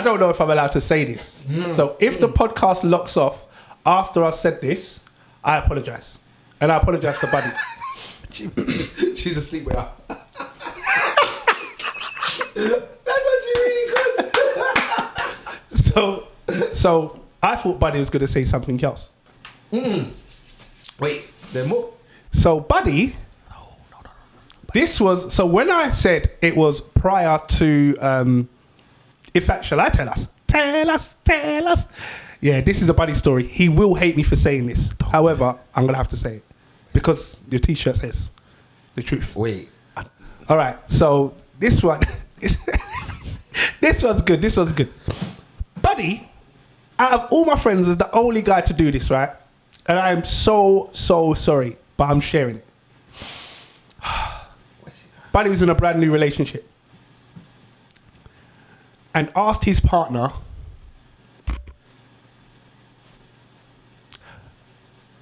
don't know if I'm allowed to say this. So if the podcast locks off after I've said this, I apologise. And I apologise to Buddy. She's asleep with her. That's actually really good. So I thought Buddy was going to say something else. Wait, there's more? So Buddy, no. This was, so when I said it was prior to, in fact, shall I tell us? Tell us. Yeah, this is a Buddy story. He will hate me for saying this. However, I'm going to have to say it because your t-shirt says the truth. Wait. All right, so this one, this one's good. Buddy, out of all my friends, is the only guy to do this, right? And I'm so sorry, but I'm sharing it. Buddy was in a brand new relationship and asked his partner,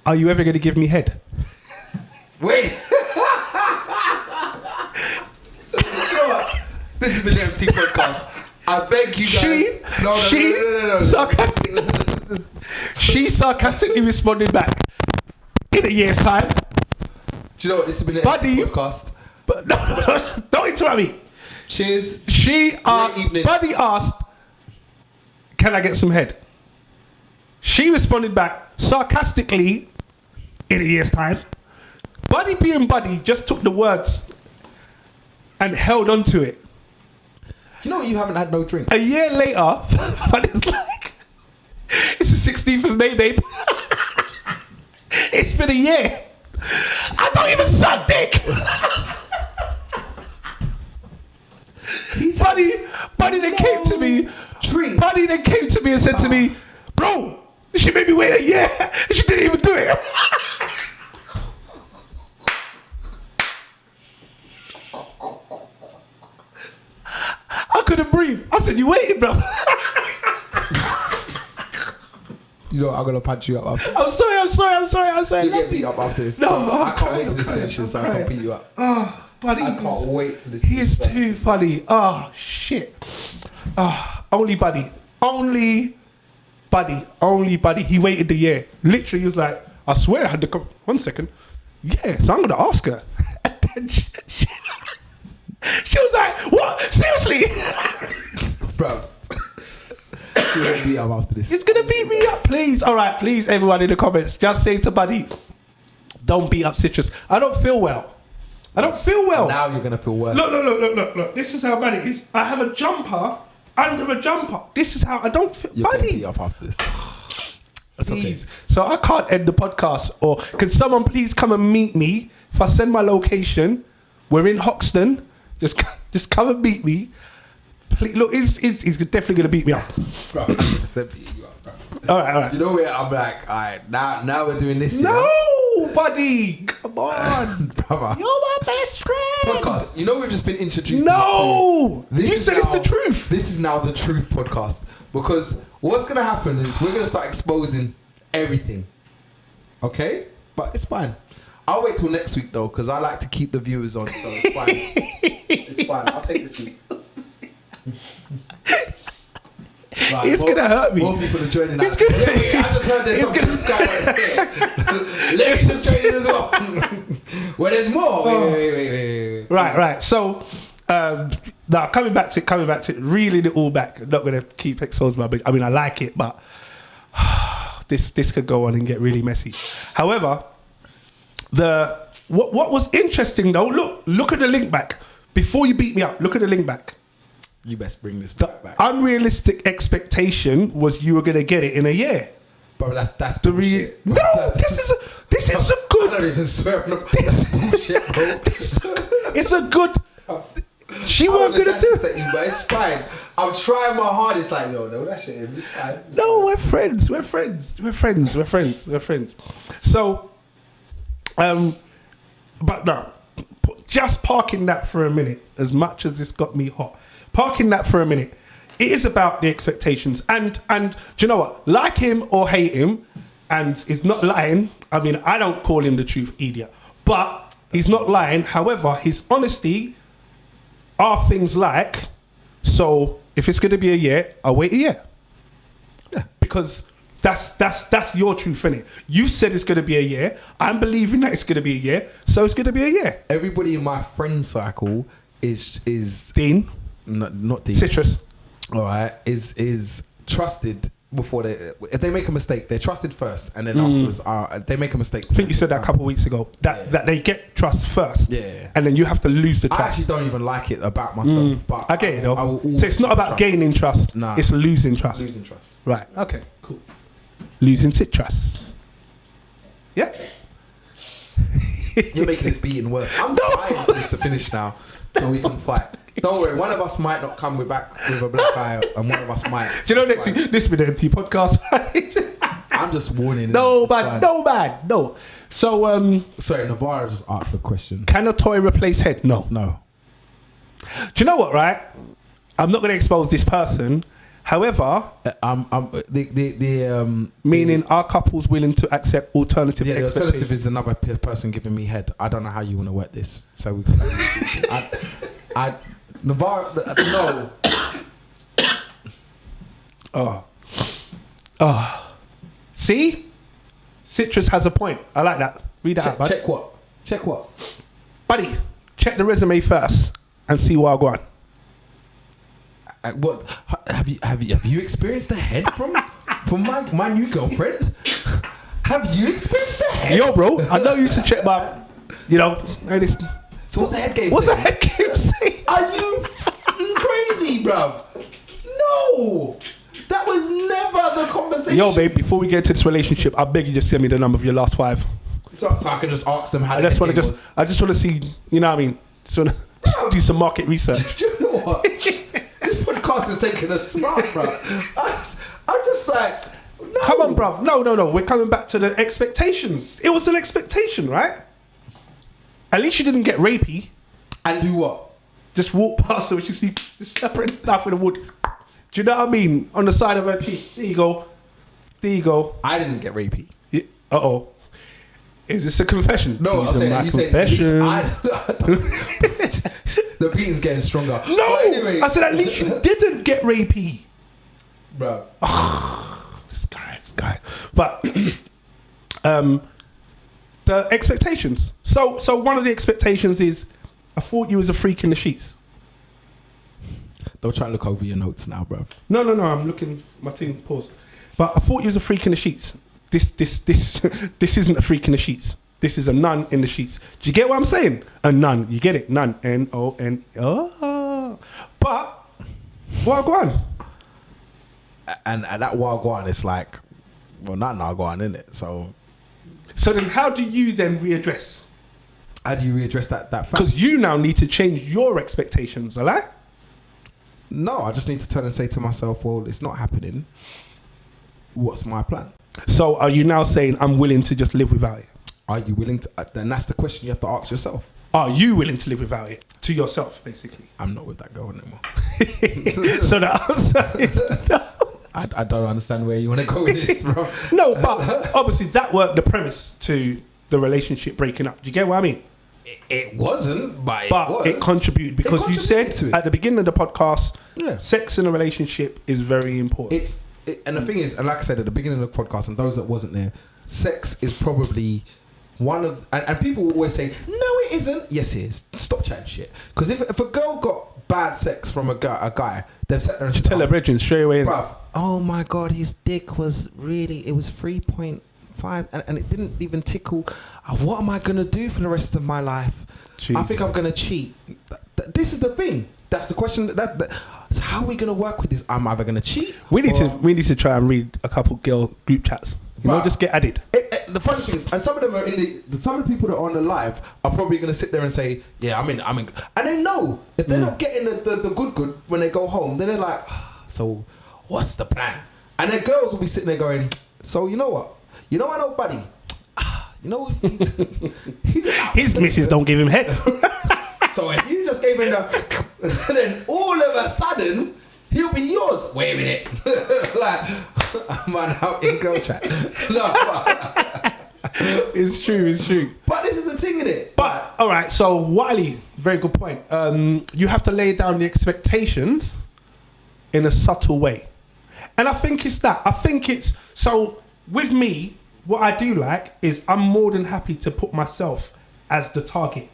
are you ever going to give me head? Wait. You know what? This has been the MT podcast. I beg you guys. No. Sarcastic. She sarcastically responded back in a year's time. Do you know what? This has been the Buddy, MT podcast. But no, don't interrupt me. Cheers. Buddy asked, can I get some head? She responded back sarcastically in a year's time. Buddy being Buddy just took the words and held on to it. You know what? You haven't had no drink. A year later, Buddy's like, it's the 16th of May, babe. It's been a year. I don't even suck dick. Buddy then came to me. Buddy then came to me and said to me, bro, she made me wait a year and she didn't even do it. I couldn't breathe. I said, you waiting, bro? You know, I'm gonna punch you up. I'm sorry. You get beat up after this. No, I can't wait till this finishes, so I can beat you up. Oh, buddy. I can't wait till this. He is too funny. Oh, shit. Only buddy. He waited the year. Literally, he was like, I swear I had to come. 1 second. Yeah, so I'm going to ask her. And then she was like, what? Seriously? Bro. He's going to beat up after this. He's going to beat me up, please. All right, please, everyone in the comments, just say to buddy, don't beat up Citrus. I don't feel well. Now you're going to feel worse. Look. This is how bad it is. I have a jumper under a jumper. This is how I don't feel. You're buddy. Beat up after this. That's please. Okay. So I can't end the podcast. Or can someone please come and meet me? If I send my location, we're in Hoxton. Just come and meet me. Please, look, he's definitely going to beat me up. Bro, 100% beat you up, bro. All right. You know where I'm like, all right, now we're doing this. No, buddy. Come on. Brother. You're my best friend. Podcast. You know we've just been introduced No. to. You said it's the truth. This is now the truth podcast. Because what's going to happen is we're going to start exposing everything. Okay? But it's fine. I'll wait till next week though, because I like to keep the viewers on, so it's fine. It's fine. I'll take this week. Right, it's gonna hurt me. More people are joining us. Wait, I just heard there's some truth going on here. Lex is joining as well. Well, there's more. Wait. Right. So, now coming back to it, reeling it all back. I'm not gonna keep exposing my big. I mean, I like it, but this could go on and get really messy. However, what was interesting though, look at the link back. Before you beat me up, look at the link back. You best bring this back. Unrealistic expectation was you were gonna get it in a year. Bro, that's the bullshit. No, this is a good. I don't even swear on the bullshit, bro. It's a good. She wasn't gonna do it, but it's fine. I'm trying my hardest. Like, no, that shit. It's fine. No, we're friends. So, but no, just parking that for a minute. As much as this got me hot, parking that for a minute. It is about the expectations, and do you know what? Like him or hate him, and he's not lying. I mean, I don't call him the truth idiot, but he's not lying. However, his honesty are things like. So if it's going to be a year, I'll wait a year. Yeah, because that's your truth, innit? You said it's going to be a year. I'm believing that it's going to be a year, so it's going to be a year. Everybody in my friend cycle is Dean, not Dean. Citrus. All right, is trusted before if they make a mistake, they're trusted first, and then afterwards, they make a mistake. I think you said that a couple of weeks ago. That they get trust first, and then you have to lose the trust. I actually don't even like it about myself, but I get it though. So it's not about gaining trust. Nah. It's losing trust. Losing trust. Right. Okay. Cool. Losing trust. Yeah. You're making this beating worse. I'm trying for this to finish now, so we can fight. Don't worry, one of us might not come back with a black eye, and one of us might. Do you know next week, this has been an empty podcast? I'm just warning. No. So, sorry, Navarro just asked the question. Can a toy replace head? No. No. Do you know what? Right, I'm not going to expose this person. However, meaning are couples willing to accept alternative? Yeah, the alternative is another person giving me head. I don't know how you want to work this, so we. Navarro, no. See? Citrus has a point. I like that. Read that out, bud. Check what? Buddy, check the resume first and see what I go on. What have you experienced the head from my new girlfriend? Have you experienced the head? Yo, bro, I know you used to check my, So what's the head game? What's the head game say? Are you crazy, bruv? No, that was never the conversation. Yo, babe, before we get into this relationship, I beg you just send me the number of your last 5. So I can just ask them how. I just want to see, you know what I mean? Just want to do some market research. Do you know what? This podcast is taking us smart, bro. I'm just like, no. Come on, bruv. No. We're coming back to the expectations. It was an expectation, right? At least you didn't get rapey. And do what? just walk past her, just slap her in the mouth with a wood. Do you know what I mean? On the side of her cheek. There you go. There you go. I didn't get rapey. Yeah. Uh-oh. Is this a confession? No, I'm saying you said the beating's getting stronger. No, anyway. I said at least you didn't get rapey. Bro. This guy. But the expectations. So one of the expectations is, I thought you was a freak in the sheets. Don't try to look over your notes now, bro. No. I'm looking. My team paused. But I thought you was a freak in the sheets. This isn't a freak in the sheets. This is a nun in the sheets. Do you get what I'm saying? A nun. You get it? Nun. N-O-N. Oh. But wagwan. And that wagwan is like, well, not wagwan, isn't it? So then how do you then readdress? How do you readdress that fact? Because you now need to change your expectations, alright? No, I just need to turn and say to myself, well, it's not happening. What's my plan? So are you now saying I'm willing to just live without it? Are you willing to? Then that's the question you have to ask yourself. Are you willing to live without it? To yourself, basically. I'm not with that girl anymore. So the answer is no. I don't understand where you want to go with this, bro. No, but obviously that worked the premise to the relationship breaking up. Do you get what I mean? It wasn't, but it contributed because you said to it. At the beginning of the podcast, yeah, sex in a relationship is very important. And the thing is, and like I said at the beginning of the podcast, and those that wasn't there, sex is probably one of, and people will always say, no, it isn't. Yes, it is. Stop chatting shit. Because if a girl got bad sex from a guy, they've sat there and just tell her brethren straight away. Bruv, oh my God, his dick was really, it was 3.5 and it didn't even tickle. What am I going to do for the rest of my life? Jeez. I think I'm going to cheat. This is the thing. That's the question. So how are we going to work with this? I'm either going to cheat. We need to try and read a couple girl group chats. You know, just get added. The funny thing is, and some of them are some of the people that are on the live are probably going to sit there and say, yeah, I'm in. And they know if they're not getting the good when they go home, then they're like, so what's the plan? And their girls will be sitting there going, so you know what? You know, I know, buddy. You know, his missus don't give him head. So if you just gave him then all of a sudden he'll be yours. Wait a minute, like man out in girl chat. No, it's true. But this is the thing, innit? But all right, so Wiley, very good point. You have to lay down the expectations in a subtle way, and I think it's that. I think it's so with me. What I do like is I'm more than happy to put myself as the target.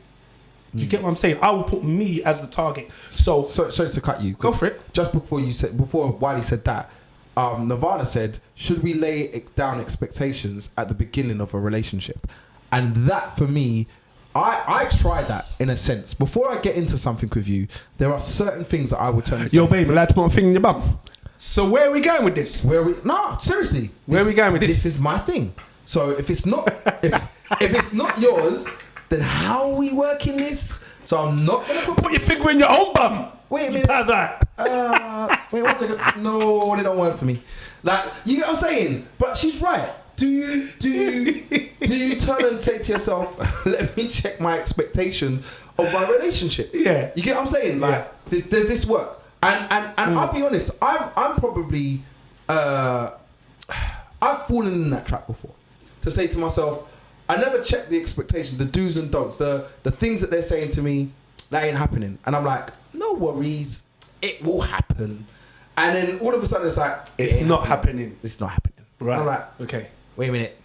Do you get what I'm saying? I will put me as the target. So sorry to cut you. Go for it. Just before Wiley said that, Nirvana said, should we lay down expectations at the beginning of a relationship? And that for me, I try that in a sense. Before I get into something with you, there are certain things that I would turn and say, yo, babe, allowed to put my finger in your bum. So where are we going with this? No, seriously. Where are we going with this? This is my thing. So if it's not if it's not yours, then how are we working this? So I'm not gonna put your finger in your own bum. Wait a minute. Wait 1 second. No, they don't work for me. Like, you get what I'm saying? But she's right. Do you turn and say to yourself, let me check my expectations of my relationship? Yeah. You get what I'm saying? Like, does this work? And I'll be honest, I'm probably I've fallen in that trap before. To say to myself, I never check the expectations, the do's and don'ts, the things that they're saying to me, that ain't happening. And I'm like, no worries, it will happen. And then all of a sudden it's like, it's not happening. It's not happening. Right. I'm like, okay, wait a minute.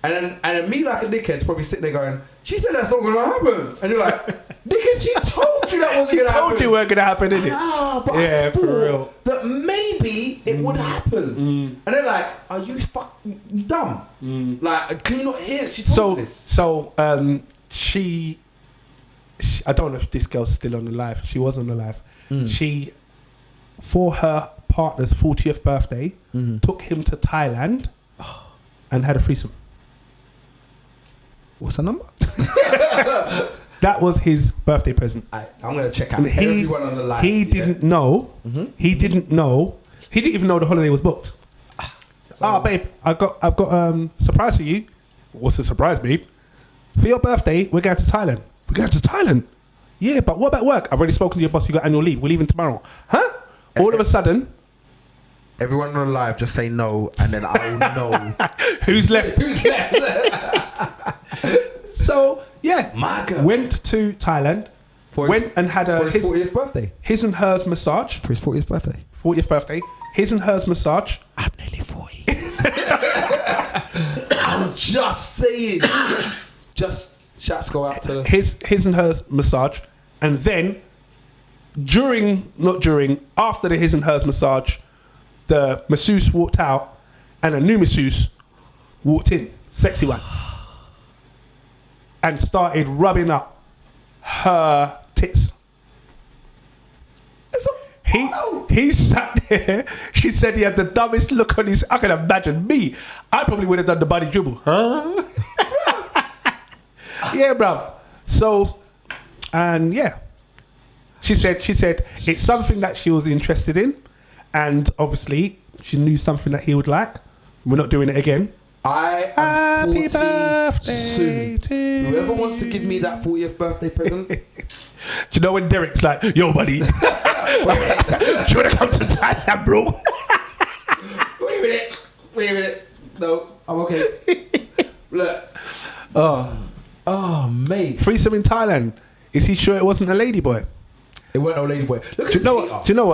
And then me like a dickhead's probably sitting there going, she said that's not gonna happen. And you're like, dickhead, she told you that wasn't gonna happen. She told you it weren't gonna happen, didn't it? But yeah, I thought for real. that maybe it would happen. And they're like, are you fucking dumb? Like, can you not hear it? She told me this. So she I don't know if this girl's still on the live. She was on the live. She, for her partner's 40th birthday, took him to Thailand and had a threesome. What's the number? That was his birthday present. I'm going to check out everyone on the live. He didn't know. He didn't know. He didn't even know the holiday was booked. Babe, I've got surprise for you. What's the surprise, babe? For your birthday, we're going to Thailand. We're going to Thailand. Yeah, but what about work? I've already spoken to your boss. You got annual leave. We're leaving tomorrow. Huh? All of a sudden, everyone on the live just say no, and then I'll know who's left. Who's left? So yeah, My girl. went to Thailand. Went and had for his 40th birthday. His and hers massage. For his 40th birthday. 40th birthday. His and hers massage. I'm nearly 40. I'm just saying. Just shouts go out to his and hers massage, and then after the his and hers massage, the masseuse walked out, and a new masseuse walked in, sexy one, and started rubbing up her tits. He sat there. She said he had the dumbest look on his. I can imagine me. I probably would have done the body dribble. Huh? Yeah, bruv. So, and yeah, she said it's something that she was interested in, and obviously she knew something that he would like. We're not doing it again. I am 40 soon. Whoever wants to give me that 40th birthday present. Do you know when Derek's like, yo, buddy, do you want to come to Thailand, bro? Wait a minute. No, I'm okay. Look. Oh, mate. Threesome in Thailand. Is he sure it wasn't a lady boy? It wasn't no lady boy. Look at Do you know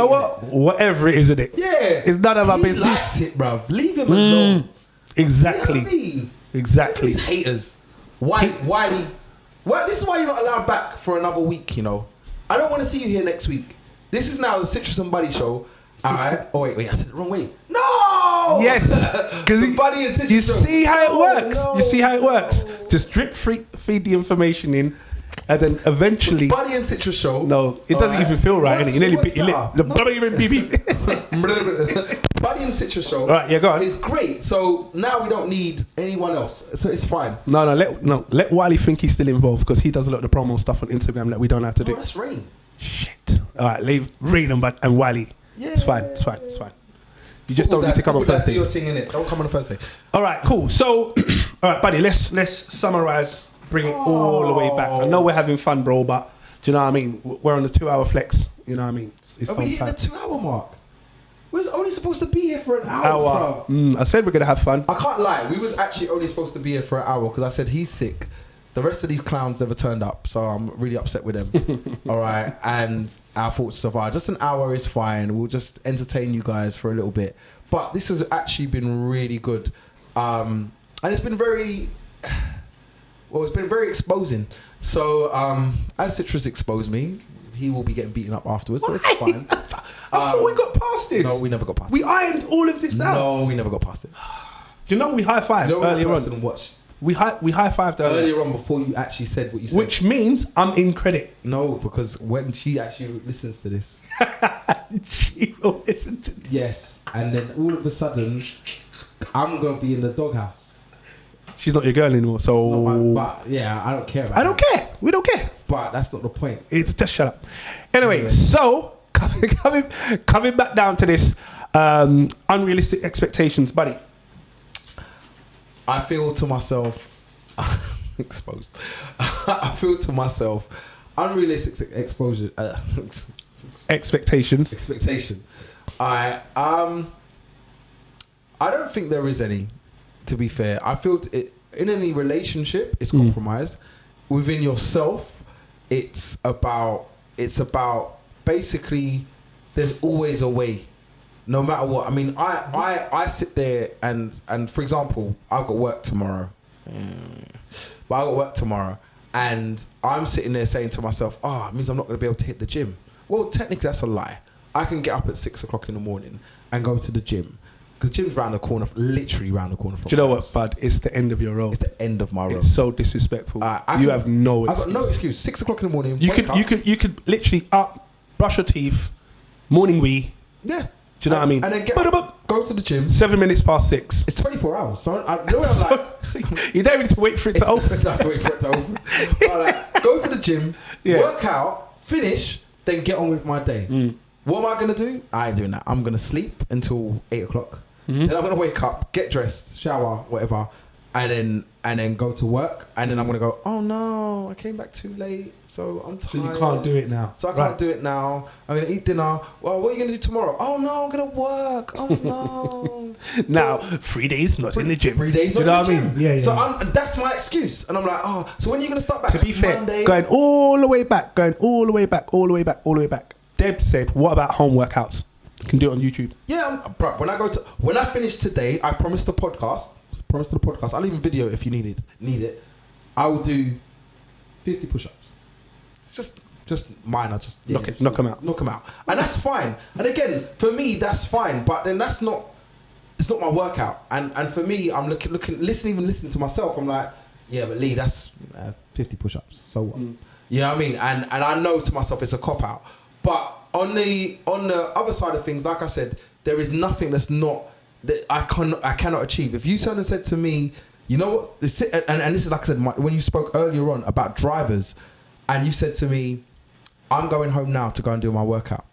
what? Whatever it is, isn't it? Yeah. It's none of our business. He liked it, bruv. Leave him alone. Exactly. You know what I mean? Exactly. These haters. Why? This is why you're not allowed back for another week, you know. I don't want to see you here next week. This is now the Citrus and Buddy show. Alright. Oh wait, I said it the wrong way. No! Yes. Because Buddy and Citrus you show. see how it works. No. You see how it works. Just drip feed the information in, and then eventually Buddy and Citrus show. No, it doesn't even feel right, innit? You nearly bit your lip. The Buddy and Citrus show. Alright, yeah, go on. It's great. So now we don't need anyone else. So it's fine. Let Wiley think he's still involved, because he does a lot of the promo stuff on Instagram that we don't have to do. That's Rain. Shit. Alright, leave Rain and Wiley. Yeah. It's fine. You just don't need to come on Thursdays. Your thing, innit? Don't come on a Thursday. Alright, cool. So alright, buddy, let's summarize, bring it all the way back. I know we're having fun, bro, but do you know what I mean? We're on the 2-hour flex, you know what I mean? It's Are we hitting the 2-hour mark? We was only supposed to be here for an hour. I said we're gonna have fun. I can't lie. We was actually only supposed to be here for an hour because I said he's sick. The rest of these clowns never turned up, so I'm really upset with them. All right, and our thoughts so far. Just an hour is fine. We'll just entertain you guys for a little bit. But this has actually been really good, and it's been very exposing. So as Citrus exposed me, he will be getting beaten up afterwards, so it's fine. I thought we got past this. No, we never got past We ironed all of this out. No, we never got past it. Do you know we high-fived earlier on? Watched We high-fived earlier on before you actually said what you said. Which means I'm in credit. No, because when she actually listens to this. She will listen to this. Yes. And then all of a sudden, I'm going to be in the doghouse. She's not your girl anymore, so... But yeah, I don't care about I don't care. We don't care. But that's not the point. It's just shut up. Anyway, so coming back down to this unrealistic expectations, buddy. I feel to myself exposed. I feel to myself unrealistic Expectations. Expectation. I don't think there is any. To be fair, I feel in any relationship, it's compromise. Within yourself, it's about basically there's always a way. No matter what. I mean, I sit there and for example, I've got work tomorrow. And I'm sitting there saying to myself, it means I'm not going to be able to hit the gym. Well, technically that's a lie. I can get up at 6 o'clock in the morning and go to the gym. Because the gym's round the corner, literally round the corner from Do you know my what, house. bud? It's the end of your road. It's the end of my road. It's so disrespectful. You have no excuse. I've got no excuse. 6 o'clock in the morning. You could literally up, brush your teeth, morning wee. Yeah. Do you know what I mean? And then go to the gym. 7 minutes past 6. It's 24 hours. So I'm like, you don't need to wait for it to open. I have to wait for it to open. Go to the gym, work out, finish, then get on with my day. What am I going to do? I ain't doing that. I'm going to sleep until 8 o'clock. Then I'm going to wake up, get dressed, shower, whatever, and then go to work, and then I'm gonna go, oh no, I came back too late, so I'm tired. So you can't do it now. So I can't do it now. I'm gonna eat dinner. Well, what are you gonna do tomorrow? Oh no, I'm gonna work. Oh no. Now, 3 days not in the gym. 3 days not in the gym. I mean? Yeah. So that's my excuse, and I'm like, oh, so when are you gonna start back? To be fair, Monday? going all the way back. Deb said, "What about home workouts? You can do it on YouTube." Yeah, bro. When I finish today, I promise the podcast. I'll even video if you need it. I will do 50 push-ups. It's just minor. Just knock them out. Knock them out, and that's fine. And again, for me, that's fine. But then it's not my workout. And for me, I'm listening to myself. I'm like, yeah, but Lee, that's 50 push-ups. So what? You know what I mean? And I know to myself it's a cop out. But on the other side of things, like I said, there is nothing that I cannot achieve. If you said to me, you know what, and this is like I said, when you spoke earlier on about drivers, and you said to me, I'm going home now to go and do my workout.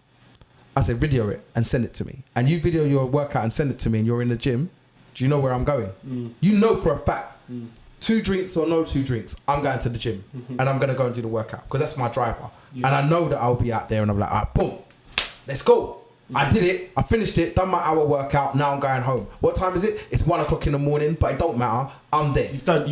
I said, video it and send it to me. And you video your workout and send it to me, and you're in the gym. Do you know where I'm going? You know for a fact. 2 drinks or no 2 drinks, I'm going to the gym and I'm going to go and do the workout because that's my driver. Yeah. And I know that I'll be out there and I'm like, all right, boom, let's go. I did it. I finished it, done my hour workout. Now I'm going home. What time is it? It's 1 o'clock in the morning, but it don't matter. I'm there. You've done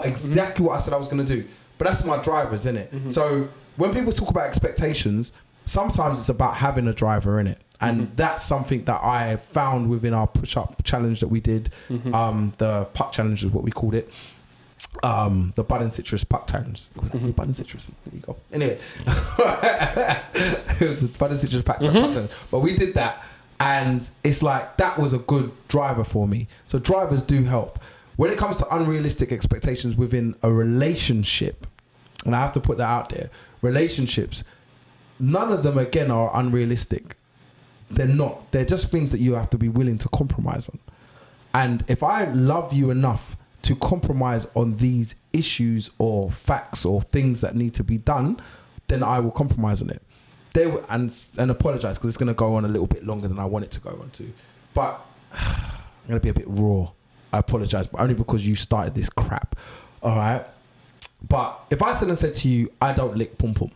exactly what I said I was going to do. But that's my drivers, innit? So when people talk about expectations, sometimes it's about having a driver, innit? And that's something that I found within our push-up challenge that we did. The puck challenge is what we called it. The Bud and Citrus puck challenge. Was that Bud and Citrus? There you go. Anyway. It was the Bud and Citrus puck challenge. But we did that. And it's like, that was a good driver for me. So drivers do help. When it comes to unrealistic expectations within a relationship, and I have to put that out there, relationships, none of them, again, are unrealistic. They're not. They're just things that you have to be willing to compromise on. And if I love you enough to compromise on these issues or facts or things that need to be done, then I will compromise on it. And apologize because it's going to go on a little bit longer than I want it to go on to. But I'm going to be a bit raw. I apologize, but only because you started this crap. All right. But if I said to you, I don't lick pum pum.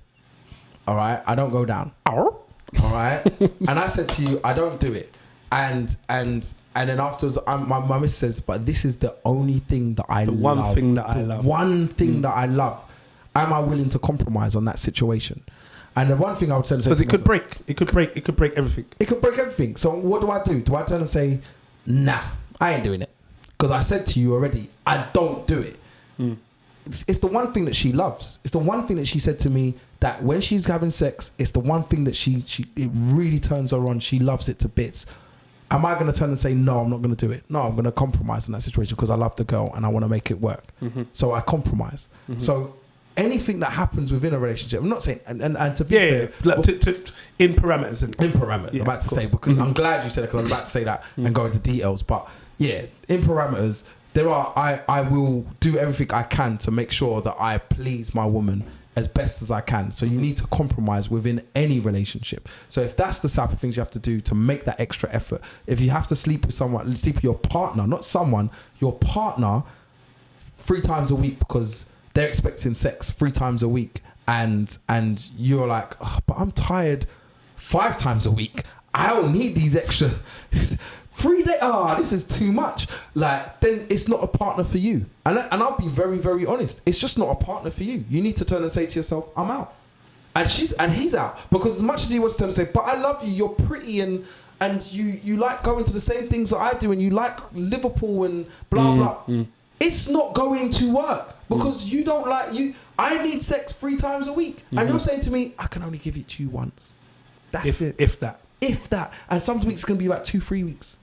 All right. I don't go down. All right. And I said to you, I don't do it. And then afterwards, my miss says, but this is the only thing that I love. The one thing that I love. One thing that I love. Am I willing to compromise on that situation? And the one thing I would say, because it could break everything. It could break everything. So what do I do? Do I turn and say, nah, I ain't doing it? Because I said to you already, I don't do it. It's the one thing that she loves. It's the one thing that she said to me that when she's having sex, it's the one thing that it really turns her on. She loves it to bits. Am I going to turn and say, no, I'm not going to do it? No, I'm going to compromise in that situation because I love the girl and I want to make it work. So I compromise. So anything that happens within a relationship, I'm not saying, and to be fair, in parameters. I'm about to say, because I'm glad you said it because I was about to say that and go into details. But yeah, in parameters, I will do everything I can to make sure that I please my woman as best as I can. So you need to compromise within any relationship. So if that's the type of things you have to do to make that extra effort, if you have to sleep with your partner, not someone, your partner 3 times a week because they're expecting sex 3 times a week, and you're like, oh, but I'm tired 5 times a week. I don't need these extra 3 days. This is too much. Like, then it's not a partner for you. And I'll be very, very honest. It's just not a partner for you. You need to turn and say to yourself, I'm out. And he's out. Because as much as he wants to turn and say, but I love you, you're pretty, and you like going to the same things that I do, and you like Liverpool and blah, blah. It's not going to work. Because you don't like you. I need sex 3 times a week. And you're saying to me, I can only give it to you once. That's it. If that. And some weeks it's going to be about 2-3 weeks.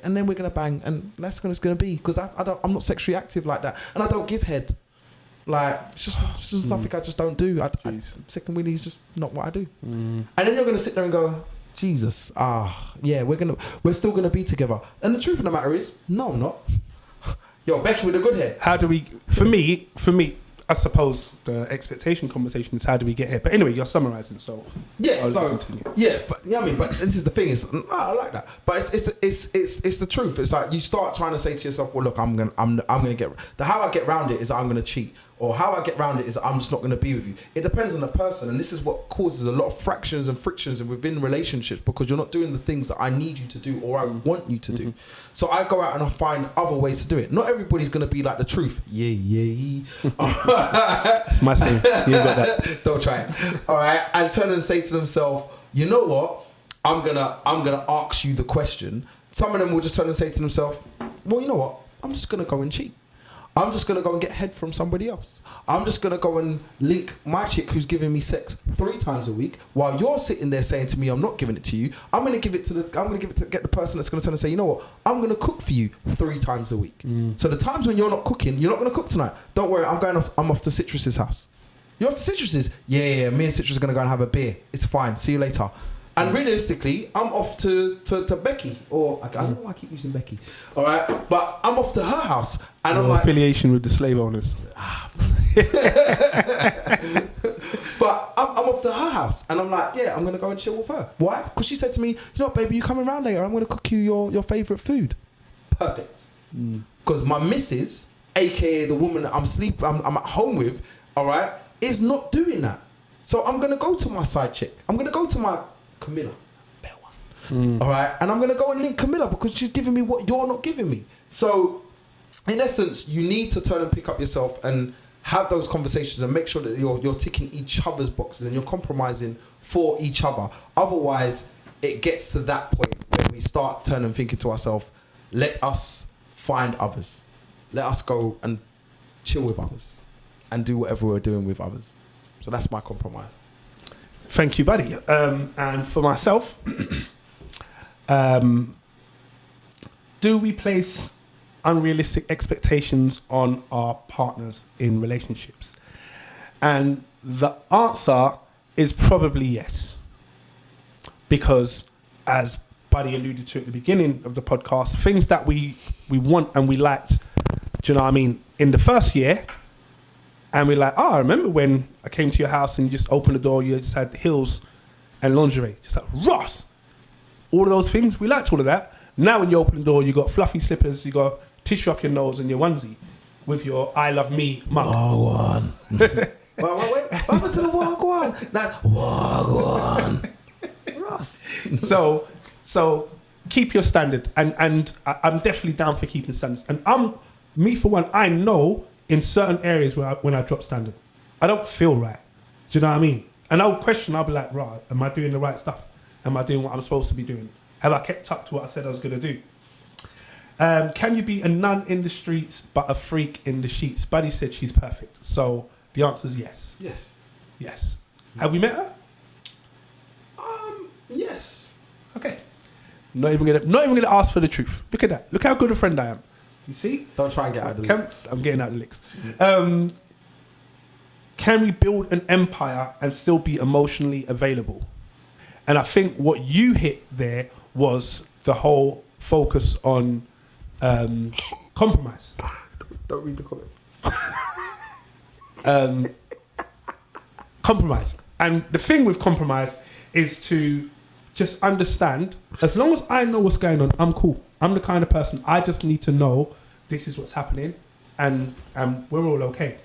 And then we're going to bang. And that's what it's going to be. Because I'm not sexually active like that. And I don't give head. Like, it's just something I just don't do. Second wheelie is just not what I do. And then you're going to sit there and go, Jesus, yeah, we're still going to be together. And the truth of the matter is, no, I'm not. Yo, Becky with a good head. How do we? For me, I suppose expectation conversation is how do we get here? But anyway, you're summarising, so Yeah, I'll so continue. yeah, but yeah, I mean, but this is the thing is, I like that, but it's the truth. It's like you start trying to say to yourself, well, look, I'm gonna get how I get around it is I'm gonna cheat, or how I get around it is I'm just not gonna be with you. It depends on the person, and this is what causes a lot of fractions and frictions within relationships because you're not doing the things that I need you to do or I want you to do. So I go out and I find other ways to do it. Not everybody's gonna be like the truth. Yeah. It's my saying. You ain't got that. Don't try it. All right, and turn and say to themselves, you know what? I'm gonna ask you the question. Some of them will just turn and say to themselves, well, you know what? I'm just gonna go and cheat. I'm just gonna go and get head from somebody else. I'm just gonna go and link my chick who's giving me sex 3 times a week while you're sitting there saying to me, I'm not giving it to you. I'm gonna give it to get the person that's gonna turn and say, you know what? I'm gonna cook for you 3 times a week. So the times when you're not cooking, you're not gonna cook tonight. Don't worry, I'm off to Citrus's house. You're off to Citrus's? Yeah, me and Citrus are gonna go and have a beer. It's fine. See you later. And realistically, I'm off to Becky, or I don't know why I keep using Becky. All right, but I'm off to her house, and I'm like affiliation with the slave owners. But I'm off to her house, and I'm like, yeah, I'm gonna go and chill with her. Why? Because she said to me, you know what, baby, you coming around later? I'm gonna cook you your favorite food. Perfect. Because my missus, aka the woman that I'm at home with, all right, is not doing that. So I'm gonna go to my side chick. I'm gonna go to my Camilla, better one. All right, and I'm gonna go and link Camilla because she's giving me what you're not giving me. So, in essence, you need to turn and pick up yourself and have those conversations and make sure that you're ticking each other's boxes and you're compromising for each other. Otherwise, it gets to that point where we start turning and thinking to ourselves, let us find others. Let us go and chill with others and do whatever we're doing with others. So that's my compromise. Thank you, buddy. And for myself, do we place unrealistic expectations on our partners in relationships? And the answer is probably yes. Because as Buddy alluded to at the beginning of the podcast, things that we want and we liked, do you know what I mean, in the first year, and we're like, I remember when I came to your house and you just opened the door, you just had heels and lingerie. Just like, Ross! All of those things, we liked all of that. Now when you open the door, you got fluffy slippers, you got tissue up your nose and your onesie with your I love me mug. Wagwan. wait. What happened to the wagwan? Now, wagwan. Ross. So keep your standard. And I'm definitely down for keeping standards. And me for one, I know in certain areas when I drop standard, I don't feel right. Do you know what I mean? And I'll be like, right, am I doing the right stuff? Am I doing what I'm supposed to be doing? Have I kept up to what I said I was going to do? Can you be a nun in the streets but a freak in the sheets? Buddy said she's perfect. So the answer is yes. Yes. Have we met her? Yes. Okay. Not even gonna ask for the truth. Look at that. Look how good a friend I am. You see? Don't try and get out of the licks. I'm getting out of the licks. Can we build an empire and still be emotionally available? And I think what you hit there was the whole focus on compromise. Don't read the comments. Compromise. And the thing with compromise is to just understand, as long as I know what's going on, I'm cool. I'm the kind of person, I just need to know this is what's happening and we're all okay.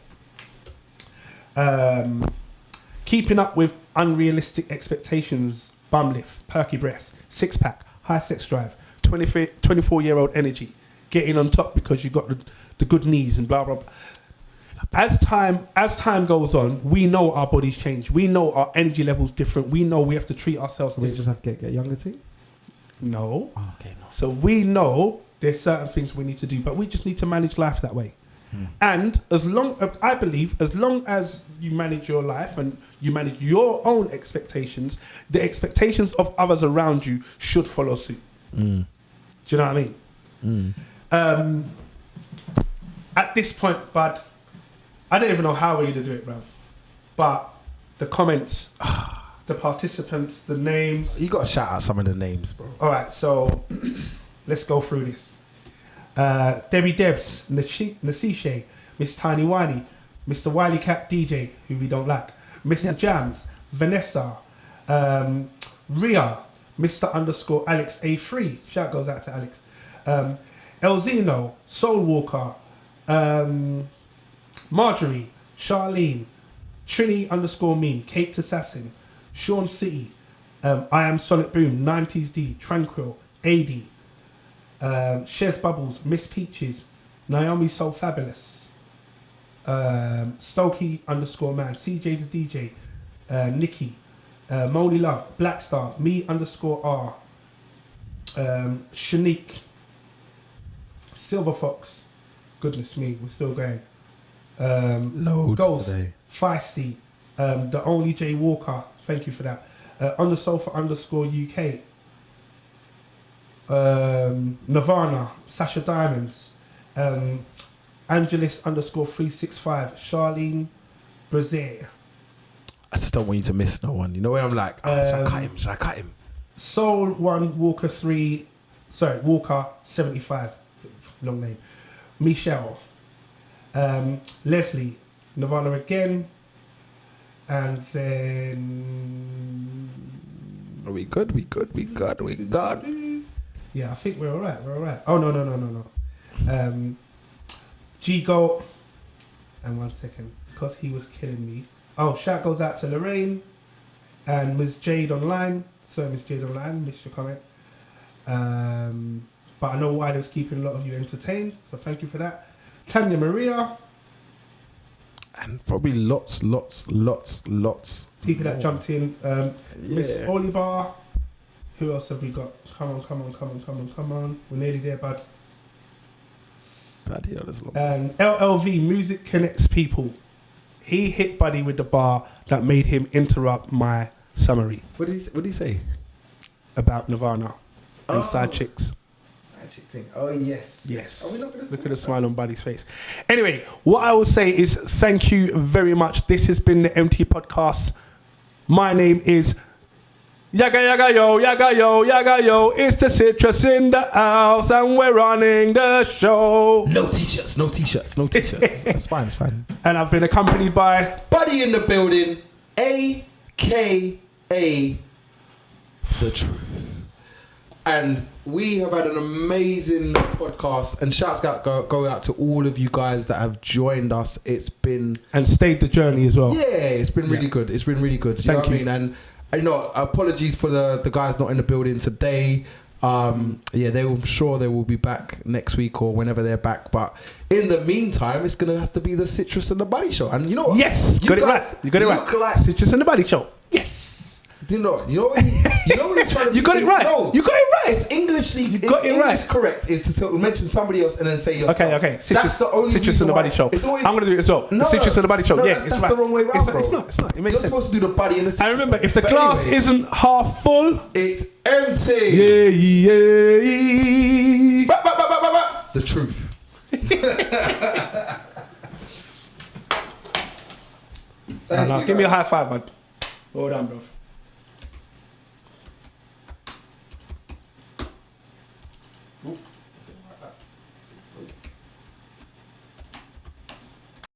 Keeping up with unrealistic expectations, bum lift, perky breasts, 6-pack, high sex drive, 24-year-old energy, getting on top because you got the good knees and blah, blah, blah. As time goes on, we know our bodies change. We know our energy levels different. We know we have to treat ourselves. So we just have to get younger too? No. Oh, okay, no. So we know there's certain things we need to do, but we just need to manage life that way. And I believe, as long as you manage your life and you manage your own expectations, the expectations of others around you should follow suit. Do you know what I mean? At this point, Bud, I don't even know how we're going to do it, bruv. But the comments, the participants, the names. You got to shout out some of the names, bro. All right, so let's go through this. Debbie Debs, Nasishe, Miss Tiny Winey, Mr. Wiley Cat DJ, who we don't like, Mr. Jams, Vanessa, Ria, Mr. _ Alex A3, shout goes out to Alex, Elzino, Soul Walker, Marjorie, Charlene, Trini _ Meme, Kate Assassin, Sean City, I Am Sonic Boom, 90s D, Tranquil, AD, Shez Bubbles, Miss Peaches, Naomi So Fabulous, Stokey _ Man, CJ the DJ, Nikki, Molly Love, Blackstar, me _ R, Shanique, Silver Fox, goodness me, we're still going. Loads Ghost, today. Feisty, the only J Walker, thank you for that. On the sofa _ UK, Nirvana, Sasha Diamonds, Angelis _ 365, Charlene Brazier, I just don't want you to miss no one. You know where I'm like, should I cut him? Soul 1 Walker 3, sorry, Walker 75, long name, Michelle, Leslie, Nirvana again, and then Are we good? We good. yeah, I think we're all right. Oh no. G Goat, and 1 second, because he was killing me. Oh, shout goes out to Lorraine and Ms. Jade Online. So Ms. Jade Online, missed your comment. But I know why was keeping a lot of you entertained, so thank you for that. Tanya Maria. And probably lots. People that jumped in. Miss Yeah. Olibar. Who else have we got? Come on. We're nearly there, bud. Bloody hell, there's lots. LLV, Music Connects People. He hit Buddy with the bar that made him interrupt my summary What did he say? about Nirvana and side chicks. Side chick thing. Oh yes. Yes. Are we not gonna Look at the smile on Buddy's face. Anyway, what I will say is thank you very much. This has been the eMpTy Podcast. My name is Yaga yo. It's the Citrus in the house and we're running the show. No t-shirts. That's fine. And I've been accompanied by Buddy in the building, AKA The Truth. And we have had an amazing podcast, and shouts go out to all of you guys that have joined us. It's been and stayed the journey as well. Yeah, it's been really good. It's been really good. You know what I mean? And I know, apologies for the guys not in the building today. I'm sure they will be back next week or whenever they're back. But in the meantime, it's gonna have to be the Citrus and the Buddy Show. And you know what? Yes, you got it right. Like, Citrus and the Buddy Show. Yes. You know what you're trying to You got it right. No, You got it right. It's Englishly. You got it English right. Correct is to mention somebody else and then say yourself. Okay. That's the only Citrus and the Buddy Show. I'm gonna do it as well. No, the Citrus and the Buddy Show. No, Yeah, it's that's right. the wrong way round, bro. It's not. It makes You're sense. supposed to do the Buddy and the Citrus. I remember, if the But glass anyway, isn't half full, it's empty. Yeah. The Truth. Now, give me a high five, man. Well done, bro. Ooh.